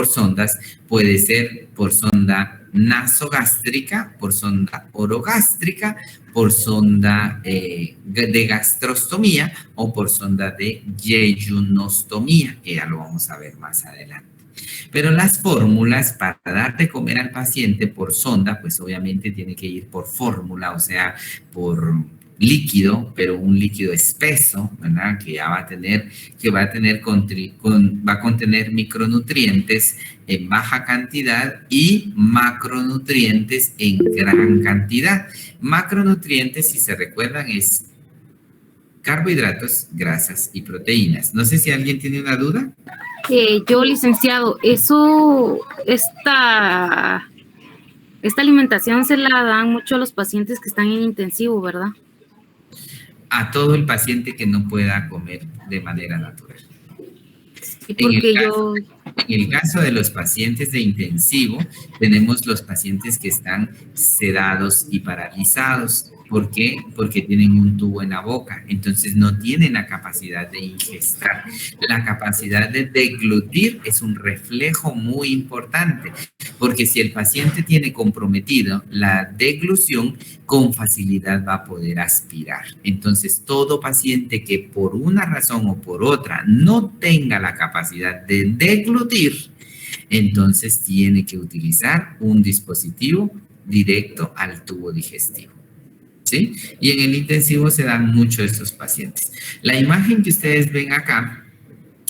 S1: sondas, puede ser por sonda nasogástrica, por sonda orogástrica, por sonda de gastrostomía o por sonda de yeyunostomía, que ya lo vamos a ver más adelante. Pero las fórmulas para dar de comer al paciente por sonda, pues obviamente tiene que ir por fórmula, o sea, por líquido, pero un líquido espeso, ¿verdad? Que ya va a contener micronutrientes en baja cantidad y macronutrientes en gran cantidad. Macronutrientes, si se recuerdan, es carbohidratos, grasas y proteínas. No sé si alguien tiene una duda.
S3: Yo, licenciado, eso, Esta alimentación se la dan mucho a los pacientes que están en intensivo, ¿verdad?
S1: A todo el paciente que no pueda comer de manera natural.
S3: Y porque
S1: En el caso de los pacientes de intensivo, tenemos los pacientes que están sedados y paralizados. ¿Por qué? Porque tienen un tubo en la boca, entonces no tienen la capacidad de ingestar. La capacidad de deglutir es un reflejo muy importante, porque si el paciente tiene comprometido la deglución, con facilidad va a poder aspirar. Entonces, todo paciente que por una razón o por otra no tenga la capacidad de deglutir, entonces tiene que utilizar un dispositivo directo al tubo digestivo. ¿Sí? Y en el intensivo se dan mucho estos pacientes. La imagen que ustedes ven acá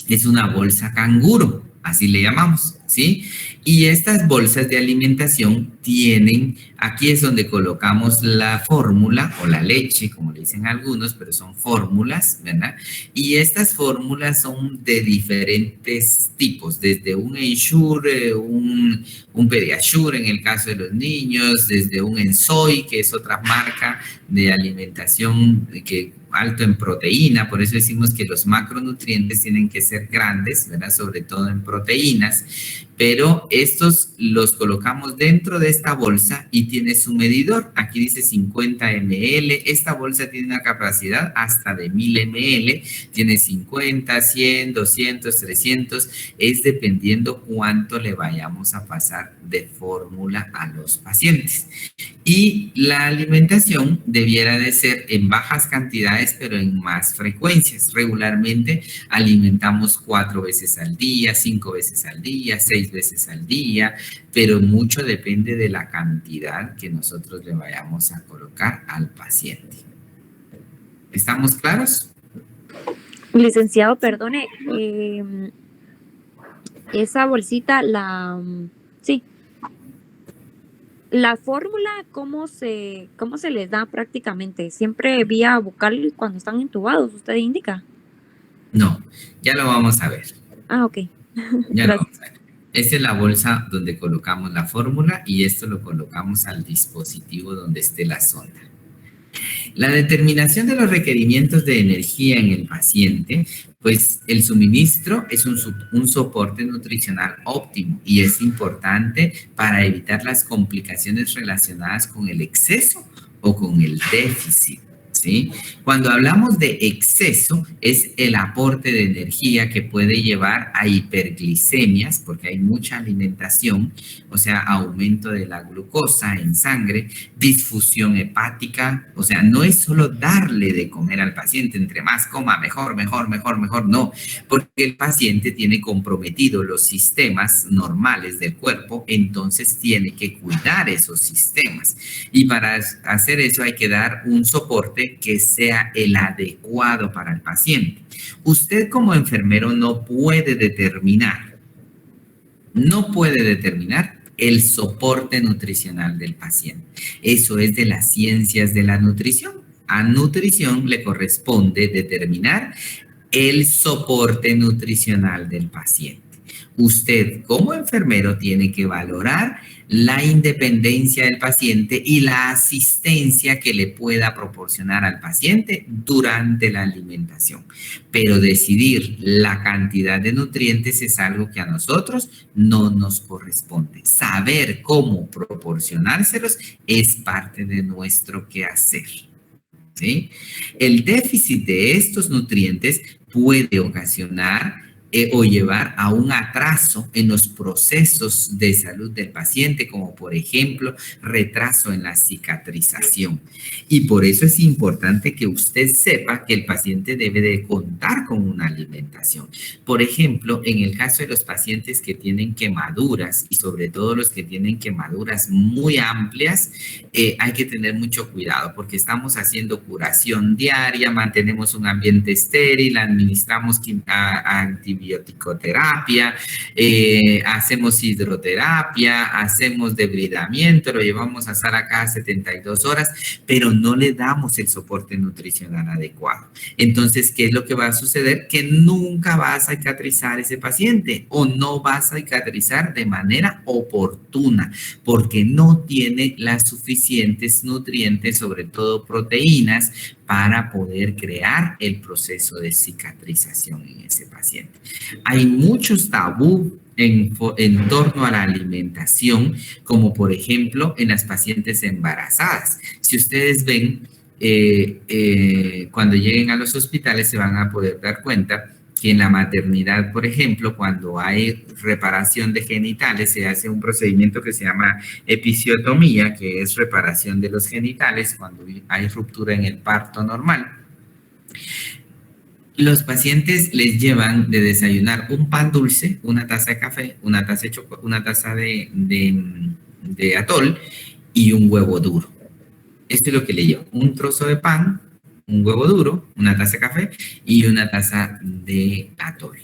S1: es una bolsa canguro, así le llamamos, ¿sí? Y estas bolsas de alimentación tienen, aquí es donde colocamos la fórmula o la leche, como le dicen algunos, pero son fórmulas, ¿verdad? Y estas fórmulas son de diferentes tipos, desde un Ensure, un Pediasure en el caso de los niños, desde un Ensoy, que es otra marca de alimentación que alto en proteína, por eso decimos que los macronutrientes tienen que ser grandes, ¿verdad? Sobre todo en proteínas, pero estos los colocamos dentro de esta bolsa y tiene su medidor. Aquí dice 50 ml. Esta bolsa tiene una capacidad hasta de 1000 ml. Tiene 50, 100, 200, 300. Es dependiendo cuánto le vayamos a pasar de fórmula a los pacientes. Y la alimentación debiera de ser en bajas cantidades, pero en más frecuencias. Regularmente alimentamos 4 veces al día, 5 veces al día, 6 veces al día, pero mucho depende de la cantidad que nosotros le vayamos a colocar al paciente. ¿Estamos claros?
S7: Licenciado, perdone, esa bolsita, sí, la fórmula, ¿cómo se les da prácticamente? ¿Siempre vía bucal cuando están intubados, usted indica?
S1: No, ya lo vamos a ver.
S7: Ah, ok.
S1: Ya lo vamos a ver. Esta es la bolsa donde colocamos la fórmula y esto lo colocamos al dispositivo donde esté la sonda. La determinación de los requerimientos de energía en el paciente, pues el suministro es un soporte nutricional óptimo y es importante para evitar las complicaciones relacionadas con el exceso o con el déficit. ¿Sí? Cuando hablamos de exceso, es el aporte de energía que puede llevar a hiperglicemias, porque hay mucha alimentación, o sea, aumento de la glucosa en sangre, disfunción hepática, o sea, no es solo darle de comer al paciente, entre más coma, mejor, no, porque el paciente tiene comprometido los sistemas normales del cuerpo, entonces tiene que cuidar esos sistemas. Y para hacer eso hay que dar un soporte que sea el adecuado para el paciente. Usted como enfermero no puede determinar el soporte nutricional del paciente. Eso es de las ciencias de la nutrición. A nutrición le corresponde determinar el soporte nutricional del paciente. Usted como enfermero tiene que valorar la independencia del paciente y la asistencia que le pueda proporcionar al paciente durante la alimentación. Pero decidir la cantidad de nutrientes es algo que a nosotros no nos corresponde. Saber cómo proporcionárselos es parte de nuestro quehacer. ¿Sí? El déficit de estos nutrientes puede ocasionar o llevar a un atraso en los procesos de salud del paciente, como por ejemplo retraso en la cicatrización. Y por eso es importante que usted sepa que el paciente debe de contar con una alimentación. Por ejemplo, en el caso de los pacientes que tienen quemaduras y sobre todo los que tienen quemaduras muy amplias, hay que tener mucho cuidado porque estamos haciendo curación diaria, mantenemos un ambiente estéril, administramos antibióticos antibiótico-terapia, hacemos hidroterapia, hacemos debridamiento, lo llevamos a sala cada 72 horas, pero no le damos el soporte nutricional adecuado. Entonces, ¿qué es lo que va a suceder? Que nunca va a cicatrizar ese paciente o no va a cicatrizar de manera oportuna porque no tiene las suficientes nutrientes, sobre todo proteínas, para poder crear el proceso de cicatrización en ese paciente. Hay muchos tabú en torno a la alimentación, como por ejemplo en las pacientes embarazadas. Si ustedes ven, cuando lleguen a los hospitales se van a poder dar cuenta que en la maternidad, por ejemplo, cuando hay reparación de genitales, se hace un procedimiento que se llama episiotomía, que es reparación de los genitales cuando hay ruptura en el parto normal. Los pacientes les llevan de desayunar un pan dulce, una taza de café, una taza de atol y un huevo duro. Esto es lo que le llevan, un trozo de pan, un huevo duro, una taza de café y una taza de atol.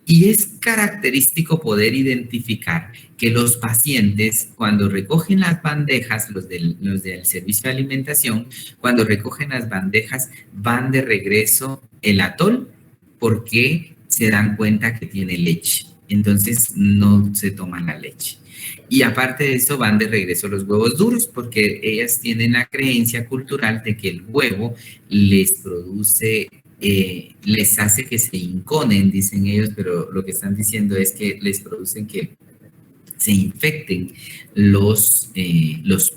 S1: Y es característico poder identificar que los pacientes, cuando recogen las bandejas, los del servicio de alimentación, cuando recogen las bandejas, van de regreso el atol porque se dan cuenta que tiene leche. Entonces, no se toman la leche. Y aparte de eso, van de regreso los huevos duros porque ellas tienen la creencia cultural de que el huevo les produce, les hace que se inconen, dicen ellos, pero lo que están diciendo es que les producen que se infecten los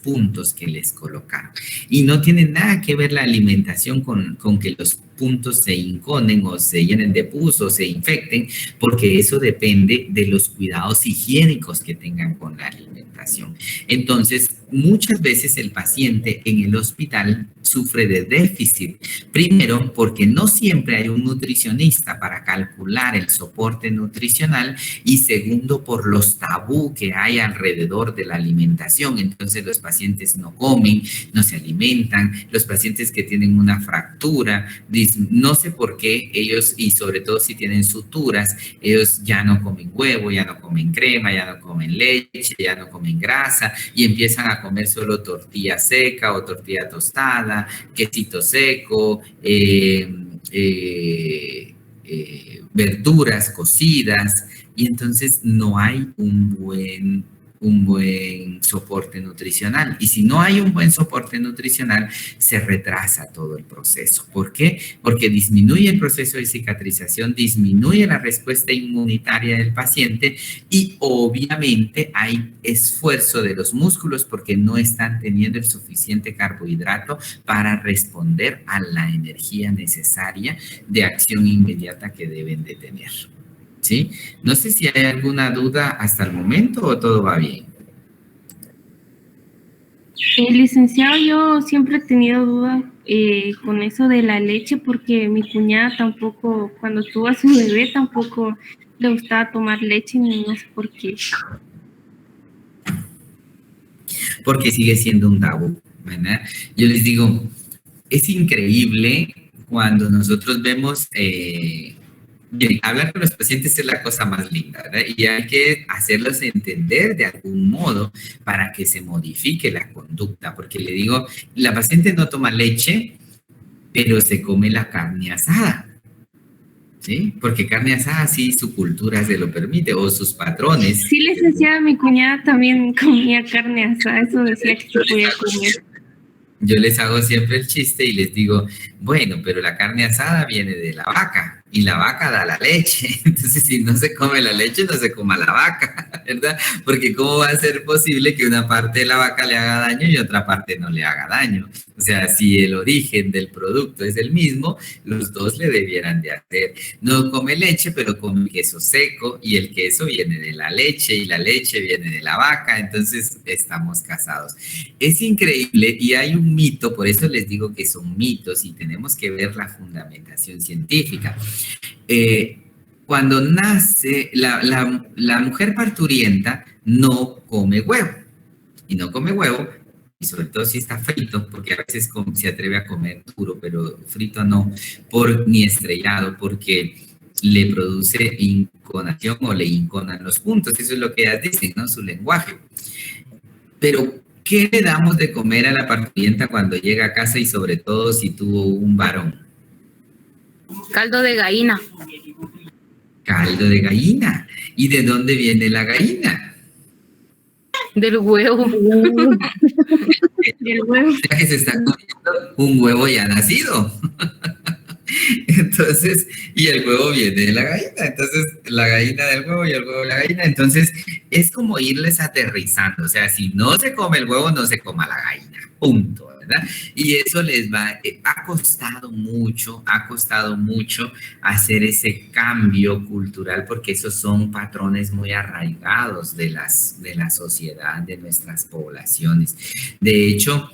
S1: puntos que les colocaron. Y no tiene nada que ver la alimentación con que los puntos se inconen o se llenen de pus o se infecten, porque eso depende de los cuidados higiénicos que tengan con la alimentación. Entonces, muchas veces el paciente en el hospital sufre de déficit. Primero, porque no siempre hay un nutricionista para calcular el soporte nutricional y segundo, por los tabú que hay alrededor de la alimentación. Entonces, los pacientes no comen, no se alimentan. Los pacientes que tienen una fractura, no sé por qué ellos, y sobre todo si tienen suturas, ellos ya no comen huevo, ya no comen crema, ya no comen leche, ya no comen grasa y empiezan a comer solo tortilla seca o tortilla tostada, quesito seco, verduras cocidas, y entonces no hay un buen soporte nutricional. Y si no hay un buen soporte nutricional, se retrasa todo el proceso. ¿Por qué? Porque disminuye el proceso de cicatrización, disminuye la respuesta inmunitaria del paciente y obviamente hay esfuerzo de los músculos porque no están teniendo el suficiente carbohidrato para responder a la energía necesaria de acción inmediata que deben de tener. ¿Sí? No sé si hay alguna duda hasta el momento o todo va bien.
S8: Licenciado, yo siempre he tenido duda con eso de la leche porque mi cuñada tampoco, cuando tuvo a su bebé, tampoco le gustaba tomar leche ni no sé por qué.
S1: Porque sigue siendo un tabú, ¿verdad? Yo les digo, es increíble cuando nosotros vemos... Bien, hablar con los pacientes es la cosa más linda, ¿verdad? Y hay que hacerlos entender de algún modo para que se modifique la conducta, porque le digo, la paciente no toma leche, pero se come la carne asada, ¿sí? Porque carne asada sí su cultura se lo permite, o sus patrones.
S8: Sí, licenciada, mi cuñada también comía carne asada, eso decía que se podía comer.
S1: Yo les hago siempre el chiste y les digo, bueno, pero la carne asada viene de la vaca y la vaca da la leche. Entonces, si no se come la leche, no se coma la vaca, ¿verdad? Porque ¿cómo va a ser posible que una parte de la vaca le haga daño y otra parte no le haga daño? O sea, si el origen del producto es el mismo, los dos le debieran de hacer. No come leche, pero come queso seco y el queso viene de la leche y la leche viene de la vaca. Entonces, estamos casados. Es increíble y hay un mito, por eso les digo que son mitos y tenemos que ver la fundamentación científica. Cuando nace, la mujer parturienta no come huevo y no come huevo. Y sobre todo si está frito, porque a veces se atreve a comer duro, pero frito no, ni estrellado, porque le produce inconación o le inconan los puntos. Eso es lo que ellas dicen, ¿no? Su lenguaje. Pero, ¿qué le damos de comer a la parturienta cuando llega a casa y sobre todo si tuvo un varón?
S3: Caldo de gallina.
S1: Caldo de gallina. ¿Y de dónde viene la gallina?
S3: Del huevo.
S8: Del huevo.
S1: O sea que se está comiendo un huevo ya nacido. Entonces, y el huevo viene de la gallina. Entonces, la gallina del huevo y el huevo de la gallina. Entonces, es como irles aterrizando. O sea, si no se come el huevo, no se coma la gallina. Punto, ¿verdad? Y eso les va, ha costado mucho hacer ese cambio cultural, porque esos son patrones muy arraigados de la sociedad, de nuestras poblaciones. De hecho,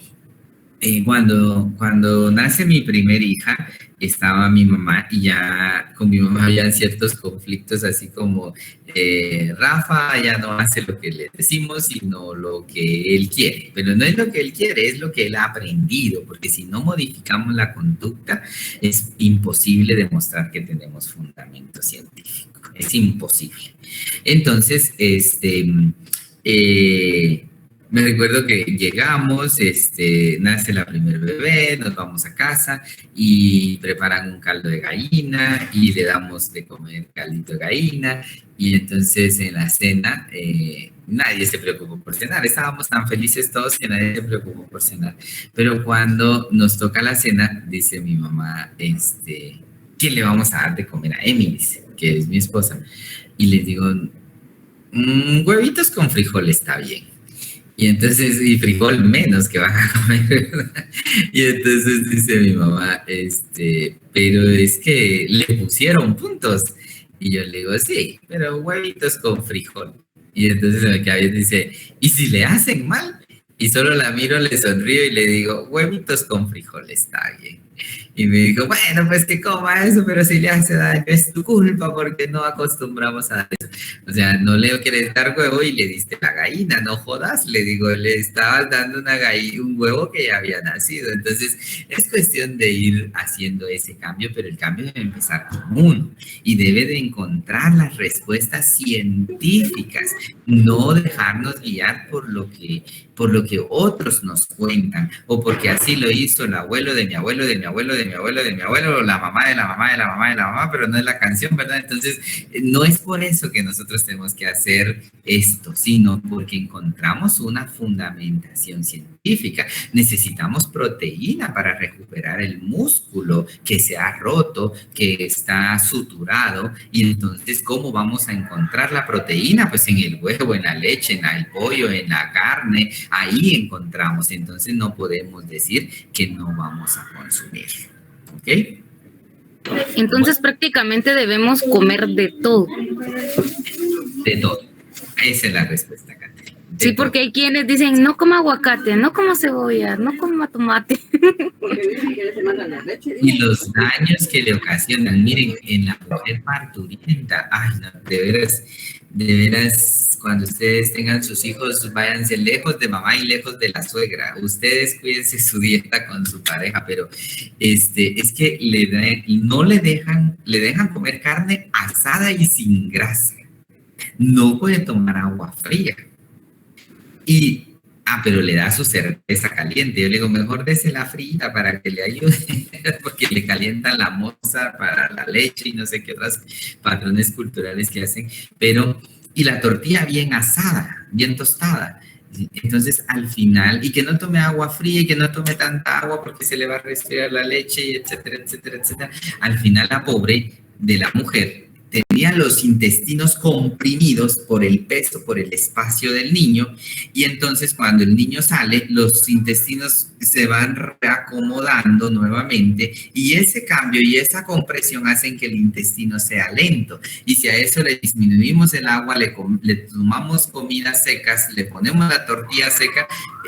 S1: cuando nace mi primer hija, estaba mi mamá y ya con mi mamá habían ciertos conflictos, así como Rafa ya no hace lo que le decimos, sino lo que él quiere. Pero no es lo que él quiere, es lo que él ha aprendido, porque si no modificamos la conducta, es imposible demostrar que tenemos fundamento científico. Es imposible. Entonces, me recuerdo que llegamos, nace la primer bebé, nos vamos a casa y preparan un caldo de gallina y le damos de comer caldito de gallina, y entonces en la cena nadie se preocupó por cenar. Estábamos tan felices todos que nadie se preocupó por cenar. Pero cuando nos toca la cena, dice mi mamá, ¿qué le vamos a dar de comer a Emily, que es mi esposa? Y les digo, huevitos con frijol está bien. Y entonces, y frijol menos que van a comer, ¿verdad? Y entonces dice mi mamá, pero es que le pusieron puntos. Y yo le digo, sí, pero huevitos con frijol. Y entonces se me queda bien y dice, ¿y si le hacen mal? Y solo la miro, le sonrío y le digo, huevitos con frijol está bien. Y me dijo, bueno, pues que coma eso, pero si le hace daño es tu culpa porque no acostumbramos a eso. O sea, no le quieres dar huevo y le diste la gallina, no jodas. Le digo, le estabas dando un huevo que ya había nacido. Entonces, es cuestión de ir haciendo ese cambio, pero el cambio debe empezar con uno y debe de encontrar las respuestas científicas, no dejarnos guiar por lo que otros nos cuentan, o porque así lo hizo el abuelo de mi abuelo, de mi abuelo, de mi abuelo, de mi abuelo, o la mamá de la mamá de la mamá de la mamá, pero no es la canción, ¿verdad? Entonces, no es por eso que nosotros tenemos que hacer esto, sino porque encontramos una fundamentación científica. Necesitamos proteína para recuperar el músculo que se ha roto, que está suturado, y entonces, ¿cómo vamos a encontrar la proteína? Pues en el huevo, en la leche, en el pollo, en la carne. Ahí encontramos, entonces no podemos decir que no vamos a consumir, ¿ok?
S3: Entonces prácticamente debemos comer de todo.
S1: De todo. Esa es la respuesta, Catherine.
S3: Sí, porque hay quienes dicen, no coma aguacate, no coma cebolla, no coma tomate.
S1: Y los daños que le ocasionan, miren, en la mujer parturienta, ay, no, de veras, cuando ustedes tengan sus hijos, váyanse lejos de mamá y lejos de la suegra. Ustedes cuídense su dieta con su pareja, pero es que le dejan comer carne asada y sin grasa. No puede tomar agua fría. Pero le da su cerveza caliente. Yo le digo, mejor désela frita para que le ayude, porque le calientan la moza para la leche y no sé qué otros patrones culturales que hacen. Y la tortilla bien asada, bien tostada. Entonces, al final, y que no tome agua fría y que no tome tanta agua porque se le va a resfriar la leche, y etcétera, etcétera, etcétera. Al final, la pobre de la mujer tenía los intestinos comprimidos por el peso, por el espacio del niño, y entonces cuando el niño sale, los intestinos se van reacomodando nuevamente, y ese cambio y esa compresión hacen que el intestino sea lento, y si a eso le disminuimos el agua, le tomamos comidas secas, le ponemos la tortilla seca,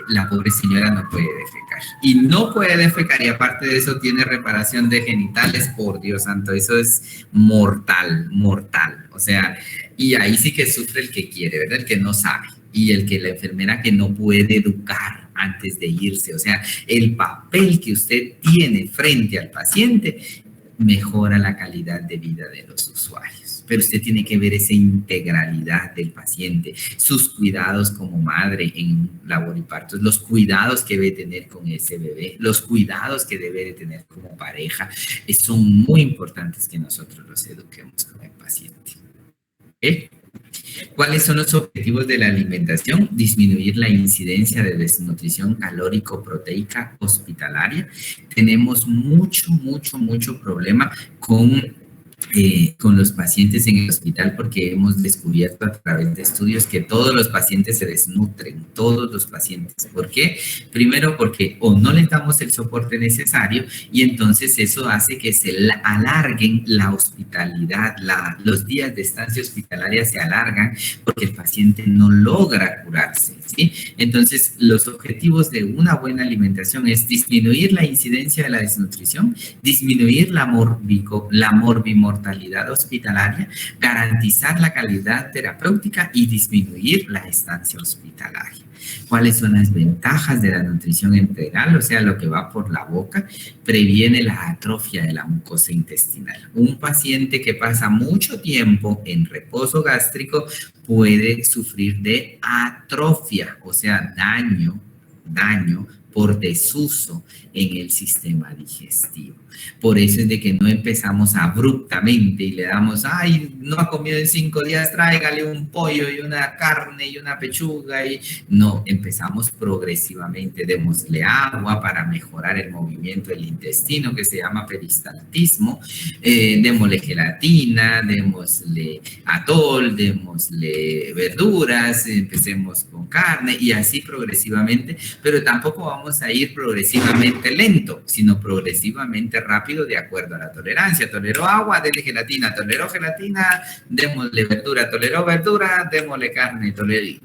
S1: la pobre señora no puede defecar, y no puede defecar, y aparte de eso tiene reparación de genitales, por Dios santo, eso es mortal, o sea, y ahí sí que sufre el que quiere, ¿verdad? El que no sabe, y la enfermera que no puede educar antes de irse, o sea, el papel que usted tiene frente al paciente mejora la calidad de vida de los usuarios. Pero usted tiene que ver esa integralidad del paciente, sus cuidados como madre en labor y partos, los cuidados que debe tener con ese bebé, los cuidados que debe de tener como pareja. Son muy importantes que nosotros los eduquemos con el paciente. ¿Okay? ¿Cuáles son los objetivos de la alimentación? Disminuir la incidencia de desnutrición calórico-proteica hospitalaria. Tenemos mucho problema con los pacientes en el hospital porque hemos descubierto a través de estudios que todos los pacientes se desnutren, todos los pacientes. ¿Por qué? Primero porque o no les damos el soporte necesario y entonces eso hace que se alarguen la hospitalidad, los días de estancia hospitalaria se alargan porque el paciente no logra curarse, ¿sí? Entonces, los objetivos de una buena alimentación es disminuir la incidencia de la desnutrición, disminuir la morbimortalidad hospitalaria, garantizar la calidad terapéutica y disminuir la estancia hospitalaria. ¿Cuáles son las ventajas de la nutrición integral? O sea, lo que va por la boca, previene la atrofia de la mucosa intestinal. Un paciente que pasa mucho tiempo en reposo gástrico puede sufrir de atrofia, o sea, daño por desuso en el sistema digestivo. Por eso es de que no empezamos abruptamente y le damos, ay, no ha comido en 5 días, tráigale un pollo y una carne y una pechuga. No, empezamos progresivamente, démosle agua para mejorar el movimiento del intestino, que se llama peristaltismo, démosle gelatina, démosle atol, démosle verduras, empecemos con carne y así progresivamente, pero tampoco vamos a ir progresivamente lento, sino progresivamente rápido de acuerdo a la tolerancia. Toleró agua, démosle gelatina, toleró gelatina, démosle verdura, toleró verdura, démosle carne,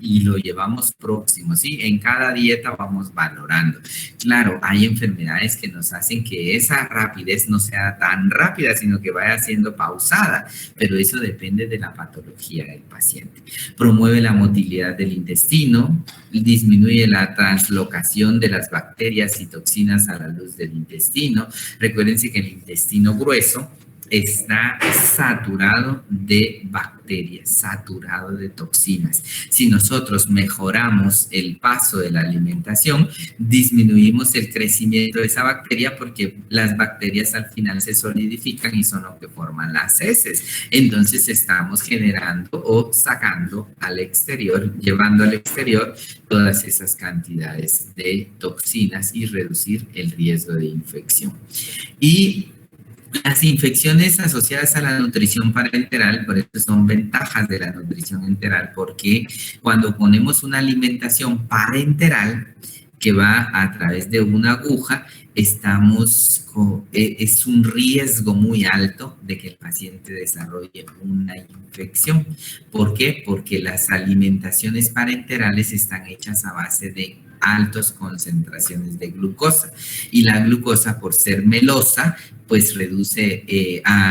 S1: y lo llevamos próximo, ¿sí? En cada dieta vamos valorando. Claro, hay enfermedades que nos hacen que esa rapidez no sea tan rápida, sino que vaya siendo pausada, pero eso depende de la patología del paciente. Promueve la motilidad del intestino, disminuye la translocación de las bacterias y toxinas a la luz del intestino. Recuérdense que el intestino grueso está saturado de bacterias, saturado de toxinas. Si nosotros mejoramos el paso de la alimentación, disminuimos el crecimiento de esa bacteria porque las bacterias al final se solidifican y son lo que forman las heces. Entonces estamos generando o sacando al exterior, llevando al exterior todas esas cantidades de toxinas y reducir el riesgo de infección. Y las infecciones asociadas a la nutrición parenteral, por eso son ventajas de la nutrición enteral, porque cuando ponemos una alimentación parenteral que va a través de una aguja, es un riesgo muy alto de que el paciente desarrolle una infección. ¿Por qué? Porque las alimentaciones parenterales están hechas a base de altas concentraciones de glucosa y la glucosa, por ser melosa, pues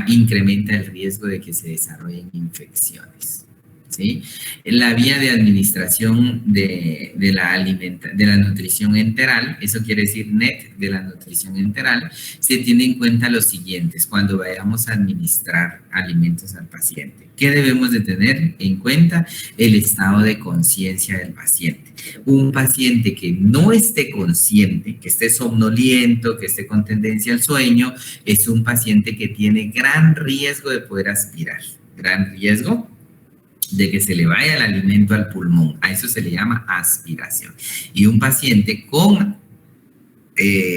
S1: incrementa el riesgo de que se desarrollen infecciones, ¿sí? La vía de administración de la nutrición enteral, eso quiere decir NET de la nutrición enteral, se tiene en cuenta los siguientes cuando vayamos a administrar alimentos al paciente. ¿Qué debemos de tener en cuenta? El estado de conciencia del paciente. Un paciente que no esté consciente, que esté somnoliento, que esté con tendencia al sueño, es un paciente que tiene gran riesgo de poder aspirar, gran riesgo de que se le vaya el alimento al pulmón. A eso se le llama aspiración. Y un paciente con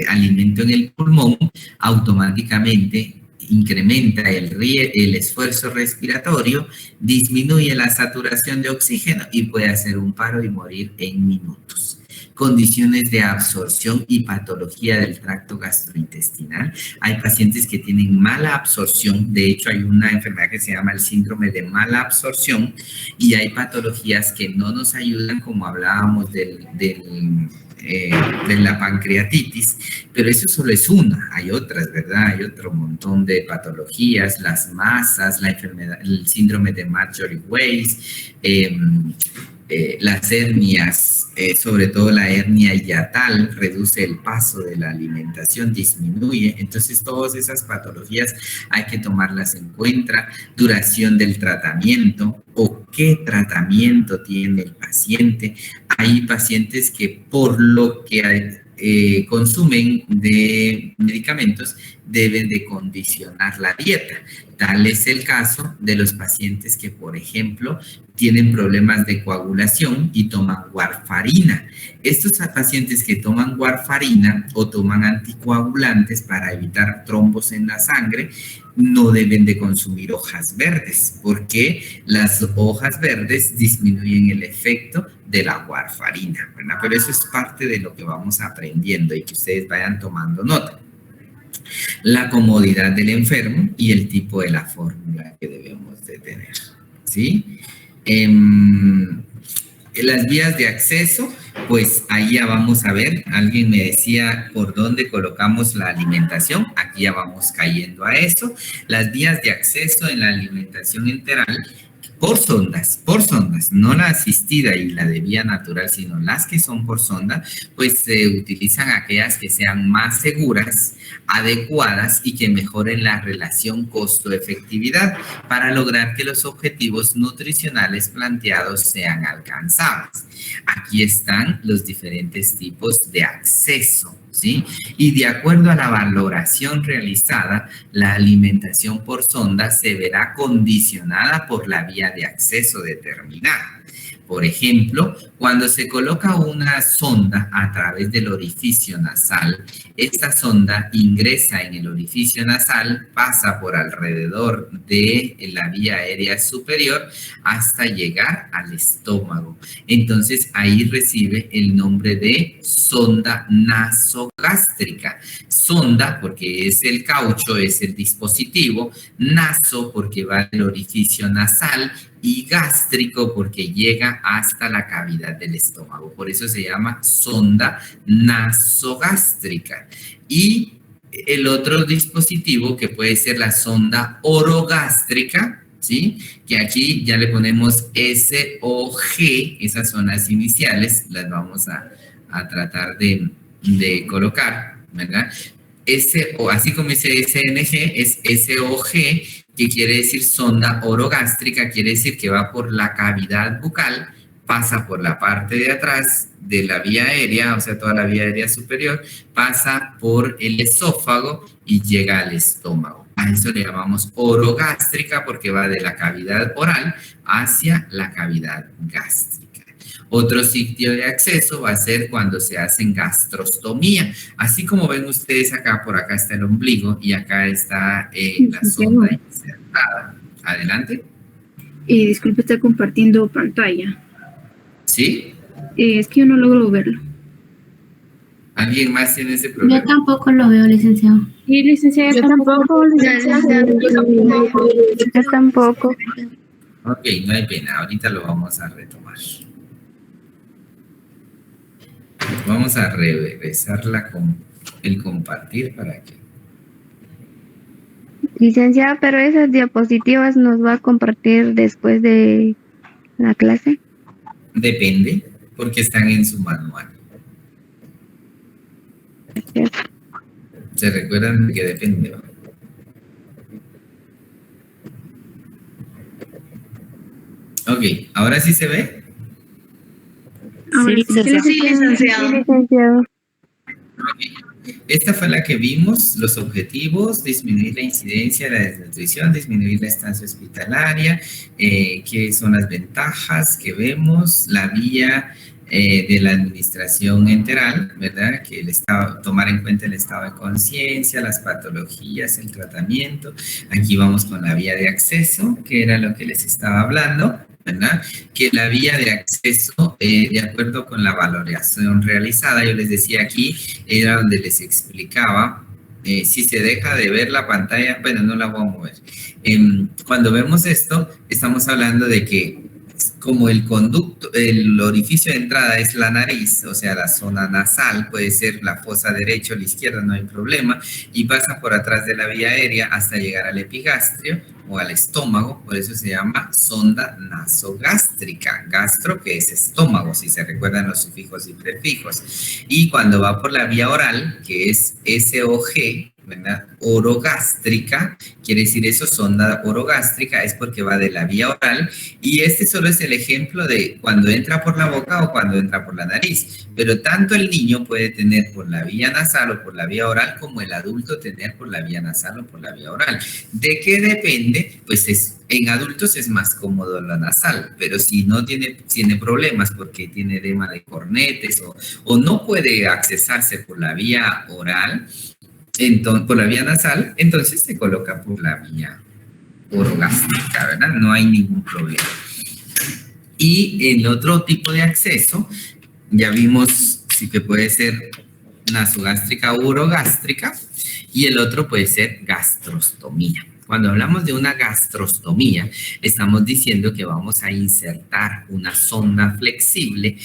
S1: alimento en el pulmón automáticamente incrementa el esfuerzo respiratorio, disminuye la saturación de oxígeno y puede hacer un paro y morir en minutos. Condiciones de absorción y patología del tracto gastrointestinal. Hay pacientes que tienen mala absorción. De hecho, hay una enfermedad que se llama el síndrome de mala absorción y hay patologías que no nos ayudan, como hablábamos de la pancreatitis, pero eso solo es una, hay otras, ¿verdad? Hay otro montón de patologías, las masas, la enfermedad, el síndrome de Marjorie Weiss, las hernias, sobre todo la hernia hiatal, reduce el paso de la alimentación, disminuye. Entonces, todas esas patologías hay que tomarlas en cuenta. Duración del tratamiento o qué tratamiento tiene el paciente. Hay pacientes que por lo que consumen de medicamentos deben de condicionar la dieta. Tal es el caso de los pacientes que, por ejemplo, tienen problemas de coagulación y toman warfarina. Estos pacientes que toman warfarina o toman anticoagulantes para evitar trombos en la sangre no deben de consumir hojas verdes, porque las hojas verdes disminuyen el efecto de la warfarina, ¿verdad? Pero eso es parte de lo que vamos aprendiendo y que ustedes vayan tomando nota. La comodidad del enfermo y el tipo de la fórmula que debemos de tener, ¿sí? Las vías de acceso, pues ahí ya vamos a ver. Alguien me decía por dónde colocamos la alimentación. Aquí ya vamos cayendo a eso. Las vías de acceso en la alimentación enteral por sondas, no la asistida y la de vía natural, sino las que son por sonda, pues se utilizan aquellas que sean más seguras, adecuadas y que mejoren la relación costo-efectividad para lograr que los objetivos nutricionales planteados sean alcanzables. Aquí están los diferentes tipos de acceso, ¿sí? Y de acuerdo a la valoración realizada, la alimentación por sonda se verá condicionada por la vía de acceso determinada. Por ejemplo, cuando se coloca una sonda a través del orificio nasal, esta sonda ingresa en el orificio nasal, pasa por alrededor de la vía aérea superior hasta llegar al estómago. Entonces, ahí recibe el nombre de sonda nasogástrica. Sonda porque es el caucho, es el dispositivo, naso porque va del orificio nasal y gástrico porque llega hasta la cavidad del estómago. Por eso se llama sonda nasogástrica. Y el otro dispositivo que puede ser la sonda orogástrica, ¿sí? Que aquí ya le ponemos SOG, esas son las iniciales, las vamos a tratar de colocar, ¿verdad? Así como dice SNG, es SOG, que quiere decir sonda orogástrica, quiere decir que va por la cavidad bucal, pasa por la parte de atrás de la vía aérea, o sea, toda la vía aérea superior, pasa por el esófago y llega al estómago. A eso le llamamos orogástrica porque va de la cavidad oral hacia la cavidad gástrica. Otro sitio de acceso va a ser cuando se hacen gastrostomía. Así como ven ustedes acá, por acá está el ombligo y acá está la sonda insertada. Adelante.
S9: Disculpe, está compartiendo pantalla.
S1: ¿Sí?
S9: Es que yo no logro verlo.
S1: ¿Alguien más tiene ese problema?
S6: Yo tampoco lo veo, licenciado.
S8: Sí, licenciada,
S2: Yo tampoco, licenciada. Yo tampoco.
S1: Ok, no hay pena. Ahorita lo vamos a retomar. Vamos a regresarla con el compartir para que...
S2: Licenciada, pero esas diapositivas nos va a compartir después de la clase.
S1: Depende, porque están en su manual.
S2: Gracias.
S1: ¿Se recuerdan de que depende? Ok, ¿ahora sí se ve?
S4: Sí, licenciado.
S2: Sí, licenciado.
S1: Okay. Esta fue la que vimos, los objetivos: disminuir la incidencia de la desnutrición, disminuir la estancia hospitalaria, qué son las ventajas que vemos, la vía de la administración enteral, ¿verdad? Que el estado, tomar en cuenta el estado de conciencia, las patologías, el tratamiento. Aquí vamos con la vía de acceso, que era lo que les estaba hablando, ¿verdad? Que la vía de acceso, de acuerdo con la valoración realizada, yo les decía aquí, era donde les explicaba, si se deja de ver la pantalla, bueno, no la voy a mover. Cuando vemos esto, estamos hablando de que como el conducto, el orificio de entrada es la nariz, o sea, la zona nasal, puede ser la fosa derecha o la izquierda, no hay problema, y pasa por atrás de la vía aérea hasta llegar al epigastrio o al estómago, por eso se llama sonda nasogástrica, gastro que es estómago, si se recuerdan los sufijos y prefijos, y cuando va por la vía oral, que es SOG, ¿verdad? Orogástrica, quiere decir eso, sonda orogástrica, es porque va de la vía oral, y este solo es el ejemplo de cuando entra por la boca o cuando entra por la nariz, pero tanto el niño puede tener por la vía nasal o por la vía oral, como el adulto tener por la vía nasal o por la vía oral. ¿De qué depende? Pues en adultos es más cómodo la nasal, pero si no tiene problemas porque tiene edema de cornetes o no puede accesarse por la vía oral, entonces, por la vía nasal, entonces se coloca por la vía orogástrica, ¿verdad? No hay ningún problema. Y el otro tipo de acceso, ya vimos sí que puede ser nasogástrica u orogástrica, y el otro puede ser gastrostomía. Cuando hablamos de una gastrostomía, estamos diciendo que vamos a insertar una sonda flexible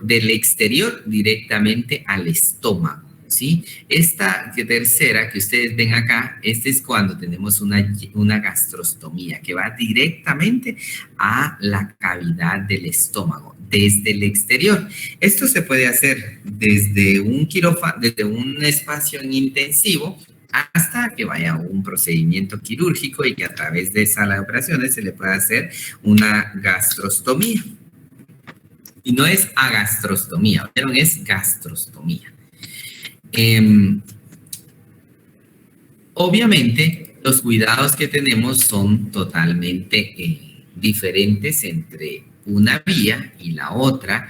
S1: del exterior directamente al estómago. ¿Sí? Esta tercera que ustedes ven acá, este es cuando tenemos una gastrostomía que va directamente a la cavidad del estómago, desde el exterior. Esto se puede hacer desde desde un espacio en intensivo hasta que vaya a un procedimiento quirúrgico y que a través de sala de operaciones se le pueda hacer una gastrostomía. Y no es agastrostomía, pero es gastrostomía. Obviamente, los cuidados que tenemos son totalmente diferentes entre una vía y la otra,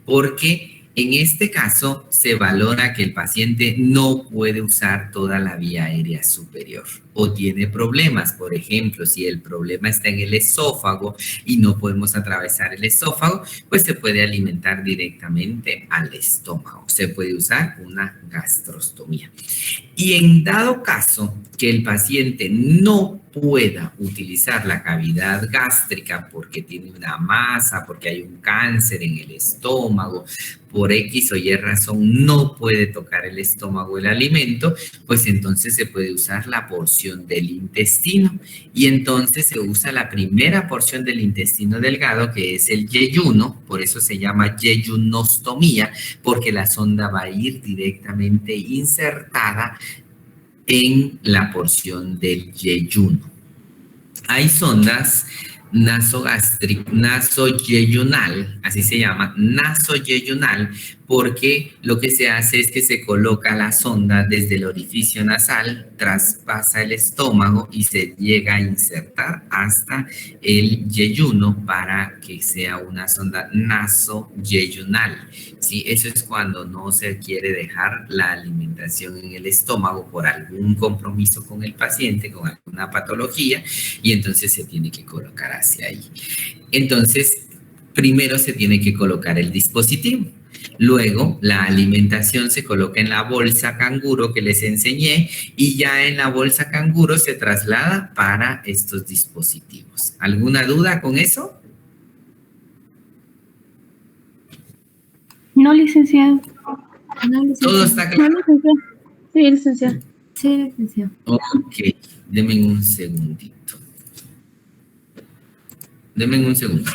S1: porque en este caso se valora que el paciente no puede usar toda la vía aérea superior o tiene problemas. Por ejemplo, si el problema está en el esófago y no podemos atravesar el esófago, pues se puede alimentar directamente al estómago. Se puede usar una gastrostomía. Y en dado caso que el paciente no pueda utilizar la cavidad gástrica porque tiene una masa, porque hay un cáncer en el estómago, por X o Y razón no puede tocar el estómago el alimento, pues entonces se puede usar la porción del intestino, y entonces se usa la primera porción del intestino delgado, que es el yeyuno, por eso se llama yeyunostomía, porque la sonda va a ir directamente insertada en la porción del yeyuno. Hay sondas nasoyeyunal, así se llama, nasoyeyunal, porque lo que se hace es que se coloca la sonda desde el orificio nasal, traspasa el estómago y se llega a insertar hasta el yeyuno para que sea una sonda nasoyeyunal. ¿Sí? Eso es cuando no se quiere dejar la alimentación en el estómago por algún compromiso con el paciente, con alguna patología, y entonces se tiene que colocar hacia ahí. Entonces, primero se tiene que colocar el dispositivo. Luego, la alimentación se coloca en la bolsa canguro que les enseñé, y ya en la bolsa canguro se traslada para estos dispositivos. ¿Alguna duda con eso?
S8: No, licenciado.
S6: No, licenciado.
S1: ¿Todo está claro?
S8: Sí, licenciado.
S6: Sí, licenciado.
S1: Ok, denme un segundito. Denme un segundo.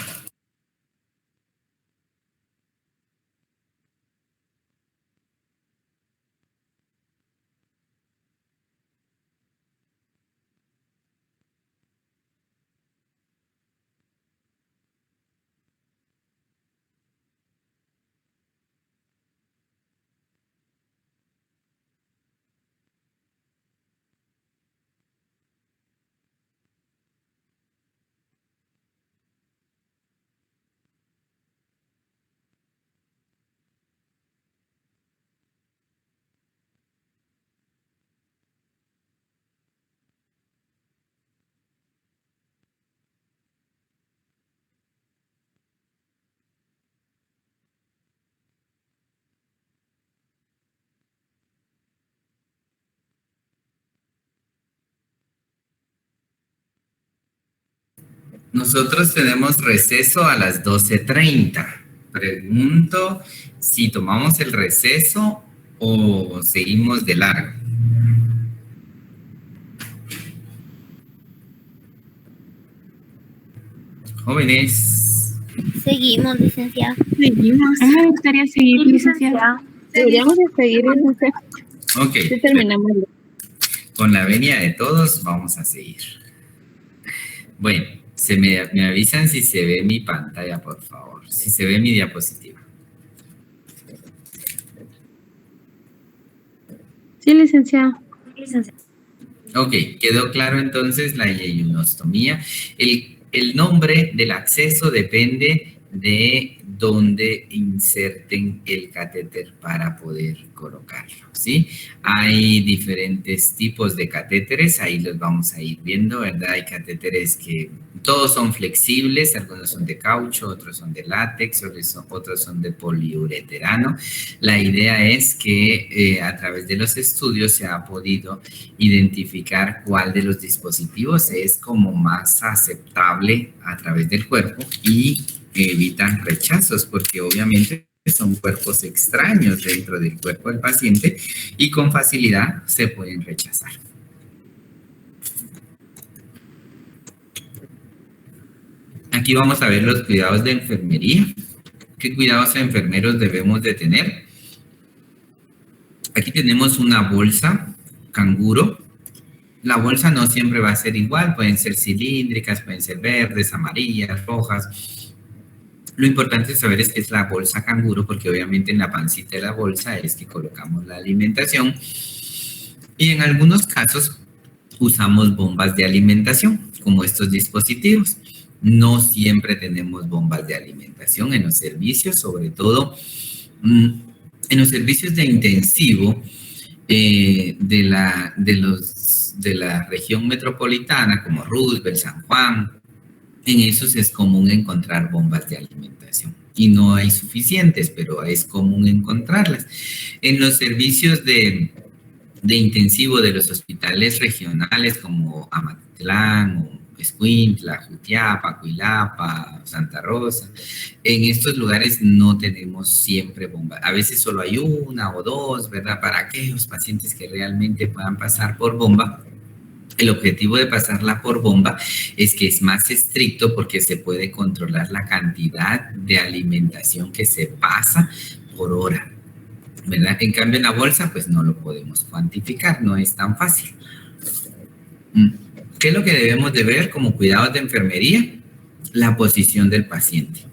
S1: Nosotros tenemos receso a las 12:30. Pregunto si tomamos el receso o seguimos de largo. Jóvenes.
S2: Seguimos, licenciado.
S8: Seguimos. A mí me gustaría seguir, licenciado.
S10: Deberíamos de seguir, licenciado.
S1: Ok.
S10: Sí, terminamos.
S1: Con la venia de todos vamos a seguir. Bueno, me avisan si se ve mi pantalla, por favor. Si se ve mi diapositiva.
S8: Sí, licenciado.
S1: Ok, quedó claro entonces la yeyunostomía. El nombre del acceso depende de dónde inserten el catéter para poder colocarlo, ¿sí? Hay diferentes tipos de catéteres, ahí los vamos a ir viendo, ¿verdad? Hay catéteres que todos son flexibles, algunos son de caucho, otros son de látex, otros son de poliureterano. La idea es que a través de los estudios se ha podido identificar cuál de los dispositivos es como más aceptable a través del cuerpo y evitan rechazos, porque obviamente son cuerpos extraños dentro del cuerpo del paciente y con facilidad se pueden rechazar. Aquí vamos a ver los cuidados de enfermería. ¿Qué cuidados enfermeros debemos de tener? Aquí tenemos una bolsa canguro. La bolsa no siempre va a ser igual, pueden ser cilíndricas, pueden ser verdes, amarillas, rojas. Lo importante es saber que es la bolsa canguro, porque obviamente en la pancita de la bolsa es que colocamos la alimentación. Y en algunos casos usamos bombas de alimentación, como estos dispositivos. No siempre tenemos bombas de alimentación en los servicios, sobre todo en los servicios de intensivo de la región metropolitana, como Roosevelt, San Juan. En esos es común encontrar bombas de alimentación y no hay suficientes, pero es común encontrarlas. En los servicios de intensivo de los hospitales regionales como Amatitlán o Escuintla, Jutiapa, Cuilapa, Santa Rosa, en estos lugares no tenemos siempre bombas. A veces solo hay una o dos, ¿verdad? Para aquellos pacientes que realmente puedan pasar por bomba. El objetivo de pasarla por bomba es que es más estricto porque se puede controlar la cantidad de alimentación que se pasa por hora, ¿verdad? En cambio, en la bolsa, pues no lo podemos cuantificar, no es tan fácil. ¿Qué es lo que debemos de ver como cuidados de enfermería? La posición del paciente.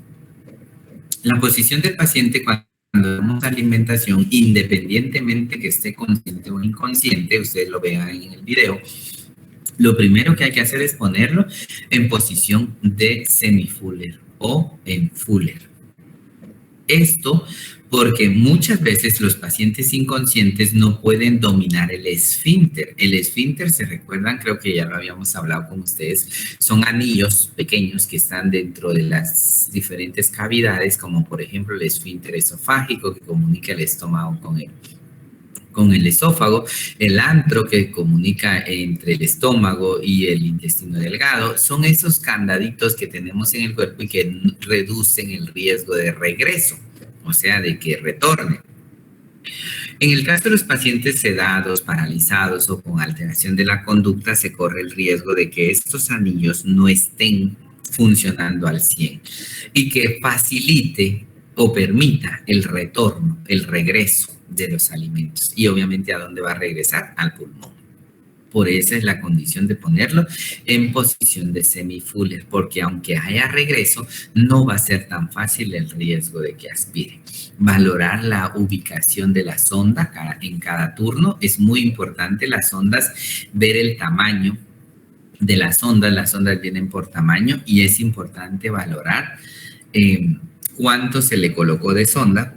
S1: La posición del paciente cuando damos alimentación, independientemente que esté consciente o inconsciente, ustedes lo vean en el video, lo primero que hay que hacer es ponerlo en posición de semifuller o en fuller. Esto porque muchas veces los pacientes inconscientes no pueden dominar el esfínter. El esfínter, se recuerdan, creo que ya lo habíamos hablado con ustedes, son anillos pequeños que están dentro de las diferentes cavidades, como por ejemplo el esfínter esofágico que comunica el estómago con el esófago, el antro que comunica entre el estómago y el intestino delgado. Son esos candaditos que tenemos en el cuerpo y que reducen el riesgo de regreso, o sea, de que retorne. En el caso de los pacientes sedados, paralizados o con alteración de la conducta, se corre el riesgo de que estos anillos no estén funcionando al 100 y que facilite o permita el retorno, el regreso de los alimentos. Y obviamente, ¿a dónde va a regresar? Al pulmón. Por eso es la condición de ponerlo en posición de semifuller, porque aunque haya regreso, no va a ser tan fácil el riesgo de que aspire. Valorar la ubicación de la sonda en cada turno. Es muy importante las sondas, ver el tamaño de las sondas vienen por tamaño y es importante valorar cuánto se le colocó de sonda.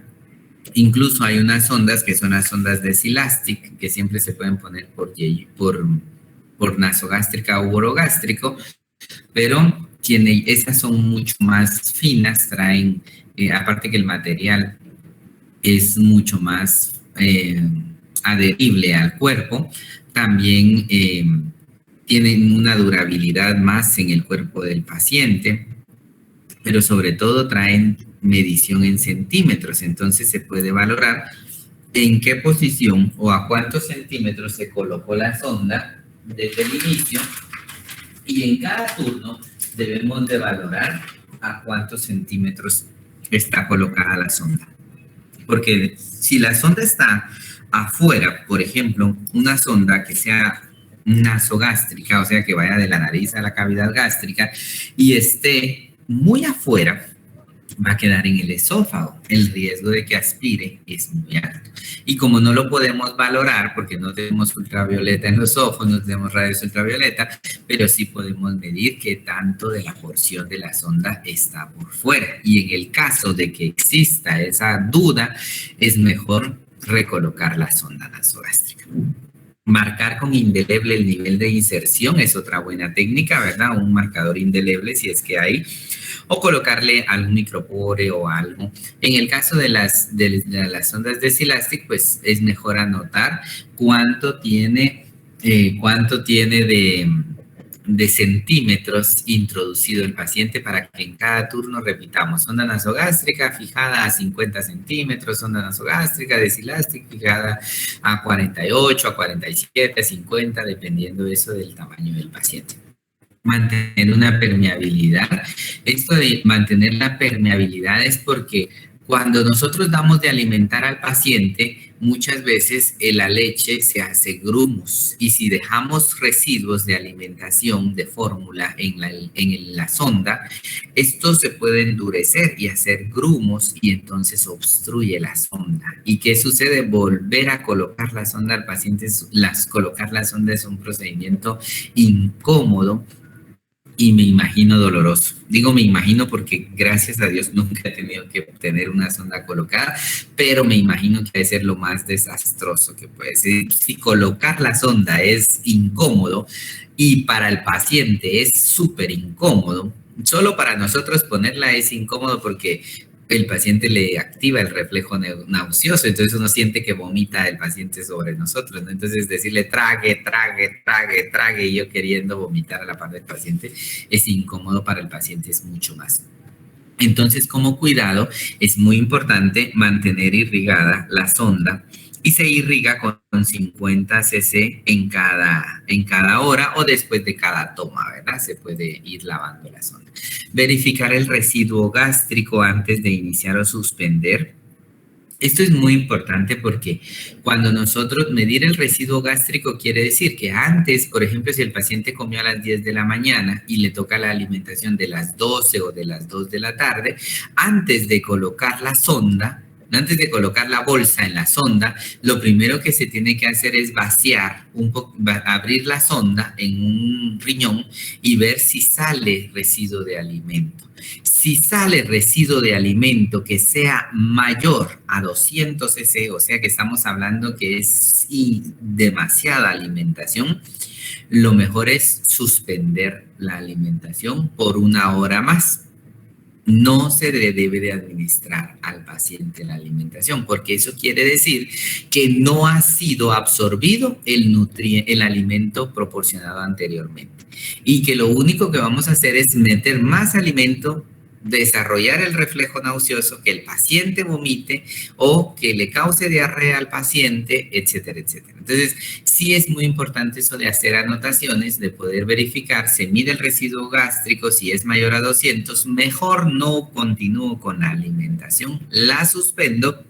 S1: Incluso hay unas sondas que son las sondas de Silastic, que siempre se pueden poner por nasogástrica u orogástrico, pero esas son mucho más finas, traen, aparte que el material es mucho más adherible al cuerpo, también tienen una durabilidad más en el cuerpo del paciente, pero sobre todo traen medición en centímetros, entonces se puede valorar en qué posición o a cuántos centímetros se colocó la sonda desde el inicio, y en cada turno debemos de valorar a cuántos centímetros está colocada la sonda. Porque si la sonda está afuera, por ejemplo, una sonda que sea nasogástrica, o sea, que vaya de la nariz a la cavidad gástrica y esté muy afuera, va a quedar en el esófago. El riesgo de que aspire es muy alto. Y como no lo podemos valorar, porque no tenemos ultravioleta en los ojos, no tenemos rayos ultravioleta, pero sí podemos medir qué tanto de la porción de la sonda está por fuera. Y en el caso de que exista esa duda, es mejor recolocar la sonda nasogástrica. Marcar con indeleble el nivel de inserción es otra buena técnica, ¿verdad? Un marcador indeleble, si es que hay, o colocarle algún micropore o algo. En el caso de las sondas de Silastic, pues es mejor anotar cuánto tiene de centímetros introducido el paciente para que en cada turno repitamos. Sonda nasogástrica fijada a 50 centímetros, sonda nasogástrica de Silastic fijada a 48, a 47, a 50, dependiendo eso del tamaño del paciente. Mantener una permeabilidad. Esto de mantener la permeabilidad es porque cuando nosotros damos de alimentar al paciente, muchas veces la leche se hace grumos, y si dejamos residuos de alimentación de fórmula en la sonda, esto se puede endurecer y hacer grumos, y entonces obstruye la sonda. ¿Y qué sucede? Volver a colocar la sonda al paciente, colocar la sonda es un procedimiento incómodo, y me imagino doloroso. Digo me imagino porque gracias a Dios nunca he tenido que tener una sonda colocada, pero me imagino que debe ser lo más desastroso que puede ser. Si colocar la sonda es incómodo y para el paciente es súper incómodo, solo para nosotros ponerla es incómodo porque el paciente le activa el reflejo nauseoso, entonces uno siente que vomita el paciente sobre nosotros, ¿no? Entonces decirle trague, y yo queriendo vomitar a la par del paciente es incómodo para el paciente, es mucho más. Entonces, como cuidado, es muy importante mantener irrigada la sonda, y se irriga con 50 cc en cada hora o después de cada toma, ¿verdad? Se puede ir lavando la sonda. Verificar el residuo gástrico antes de iniciar o suspender. Esto es muy importante porque cuando nosotros medir el residuo gástrico quiere decir que antes, por ejemplo, si el paciente comió a las 10 de la mañana y le toca la alimentación de las 12 o de las 2 de la tarde, antes de colocar la sonda, antes de colocar la bolsa en la sonda, lo primero que se tiene que hacer es vaciar, abrir la sonda en un riñón y ver si sale residuo de alimento. Si sale residuo de alimento que sea mayor a 200 cc, o sea que estamos hablando que es demasiada alimentación, lo mejor es suspender la alimentación por 1 hora más. No se le debe de administrar al paciente la alimentación, porque eso quiere decir que no ha sido absorbido el alimento proporcionado anteriormente. Y que lo único que vamos a hacer es meter más alimento, desarrollar el reflejo nauseoso, que el paciente vomite o que le cause diarrea al paciente, etcétera, etcétera. Entonces, sí es muy importante eso de hacer anotaciones, de poder verificar, se mide el residuo gástrico, si es mayor a 200, mejor no continúo con la alimentación, la suspendo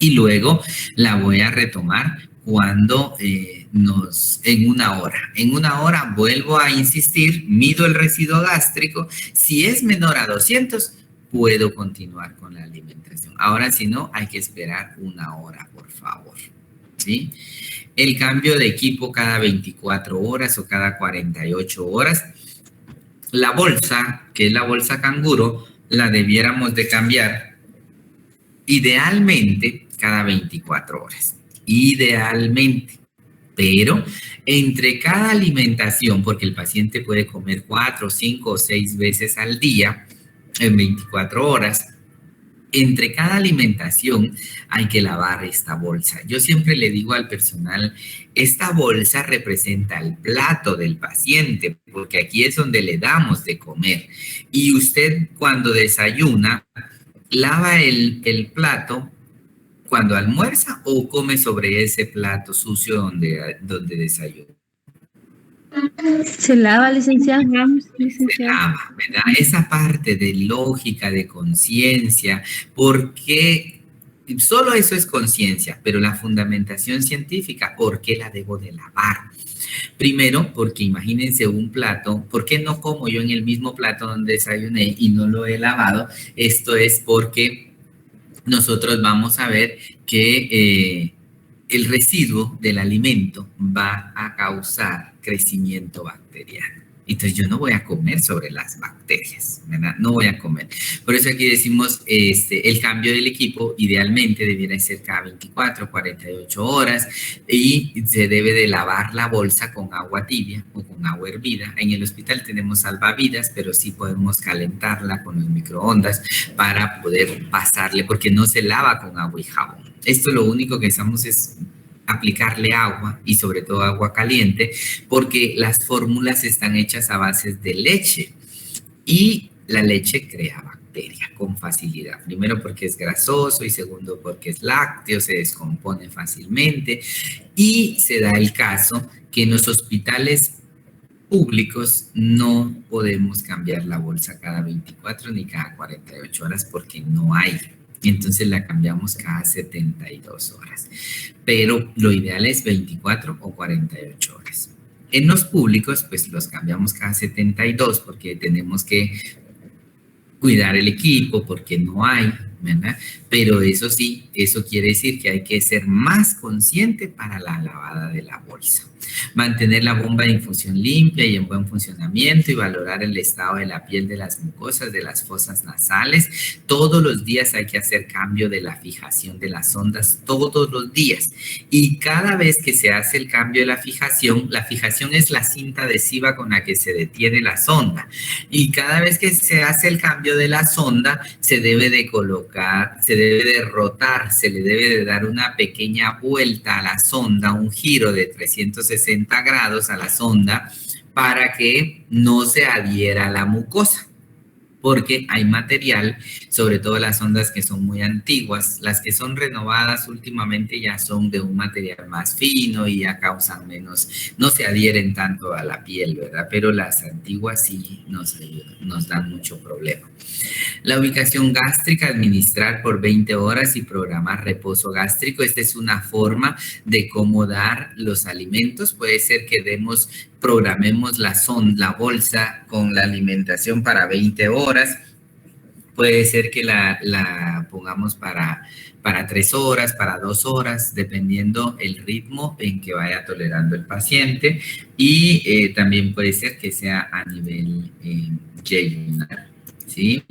S1: y luego la voy a retomar cuando en 1 hora. En 1 hora vuelvo a insistir, mido el residuo gástrico. Si es menor a 200, puedo continuar con la alimentación. Ahora, si no, hay que esperar 1 hora, por favor. ¿Sí? El cambio de equipo cada 24 horas o cada 48 horas. La bolsa, que es la bolsa canguro, la debiéramos de cambiar idealmente cada 24 horas. Idealmente, pero entre cada alimentación, porque el paciente puede comer 4, 5 o 6 veces al día en 24 horas, entre cada alimentación hay que lavar esta bolsa. Yo siempre le digo al personal, esta bolsa representa el plato del paciente, porque aquí es donde le damos de comer. Y usted cuando desayuna, lava el plato cuando almuerza o come sobre ese plato sucio donde desayuna.
S6: Se lava, licenciado.
S1: Se lava, ¿verdad? Esa parte de lógica, de conciencia, porque solo eso es conciencia, pero la fundamentación científica, ¿por qué la debo de lavar? Primero, porque imagínense un plato, ¿por qué no como yo en el mismo plato donde desayuné y no lo he lavado? Esto es porque nosotros vamos a ver que el residuo del alimento va a causar crecimiento bacteriano. Entonces yo no voy a comer sobre las bacterias, ¿verdad? No voy a comer. Por eso aquí decimos, el cambio del equipo idealmente debiera ser cada 24, 48 horas y se debe de lavar la bolsa con agua tibia o con agua hervida. En el hospital tenemos salvavidas, pero sí podemos calentarla con los microondas para poder pasarle, porque no se lava con agua y jabón. Esto lo único que hacemos es aplicarle agua y sobre todo agua caliente, porque las fórmulas están hechas a base de leche y la leche crea bacterias con facilidad. Primero porque es grasoso y segundo porque es lácteo, se descompone fácilmente y se da el caso que en los hospitales públicos no podemos cambiar la bolsa cada 24 ni cada 48 horas porque no hay. Entonces la cambiamos cada 72 horas. Pero lo ideal es 24 o 48 horas. En los públicos, pues los cambiamos cada 72 porque tenemos que cuidar el equipo, porque no hay, ¿verdad? Pero eso sí, eso quiere decir que hay que ser más consciente para la lavada de la bolsa. Mantener la bomba de infusión limpia y en buen funcionamiento y valorar el estado de la piel de las mucosas, de las fosas nasales. Todos los días hay que hacer cambio de la fijación de las sondas, todos los días. Y cada vez que se hace el cambio de la fijación es la cinta adhesiva con la que se detiene la sonda. Y cada vez que se hace el cambio de la sonda, se debe de colocar, se debe de rotar, se le debe de dar una pequeña vuelta a la sonda, un giro de 360 grados a la sonda para que no se adhiera a la mucosa, porque hay material, sobre todo las sondas que son muy antiguas, las que son renovadas últimamente ya son de un material más fino y ya causan menos, no se adhieren tanto a la piel, ¿verdad? Pero las antiguas sí nos dan mucho problema. La ubicación gástrica, administrar por 20 horas y programar reposo gástrico. Esta es una forma de cómo dar los alimentos. Puede ser que programemos la bolsa con la alimentación para 20 horas. Puede ser que la pongamos para 3 horas, para 2 horas, dependiendo el ritmo en que vaya tolerando el paciente. Y también puede ser que sea a nivel yeyunar. ¿Sí?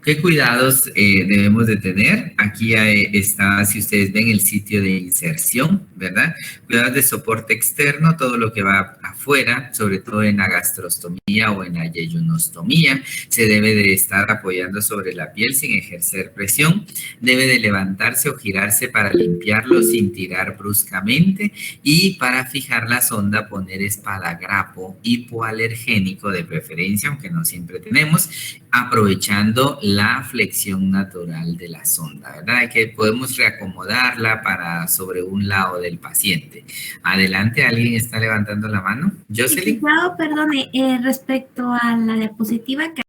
S1: ¿Qué cuidados debemos de tener? Aquí está, si ustedes ven, el sitio de inserción, ¿verdad? Cuidados de soporte externo, todo lo que va afuera, sobre todo en la gastrostomía o en la yeyunostomía, se debe de estar apoyando sobre la piel sin ejercer presión. Debe de levantarse o girarse para limpiarlo sin tirar bruscamente y para fijar la sonda poner espadagrapo hipoalergénico de preferencia, aunque no siempre tenemos, aprovechando la flexión natural de la sonda, ¿verdad? Que podemos reacomodarla sobre un lado del paciente. Adelante, ¿alguien está levantando la mano? Jocelyn.
S6: Perdone, respecto a la diapositiva que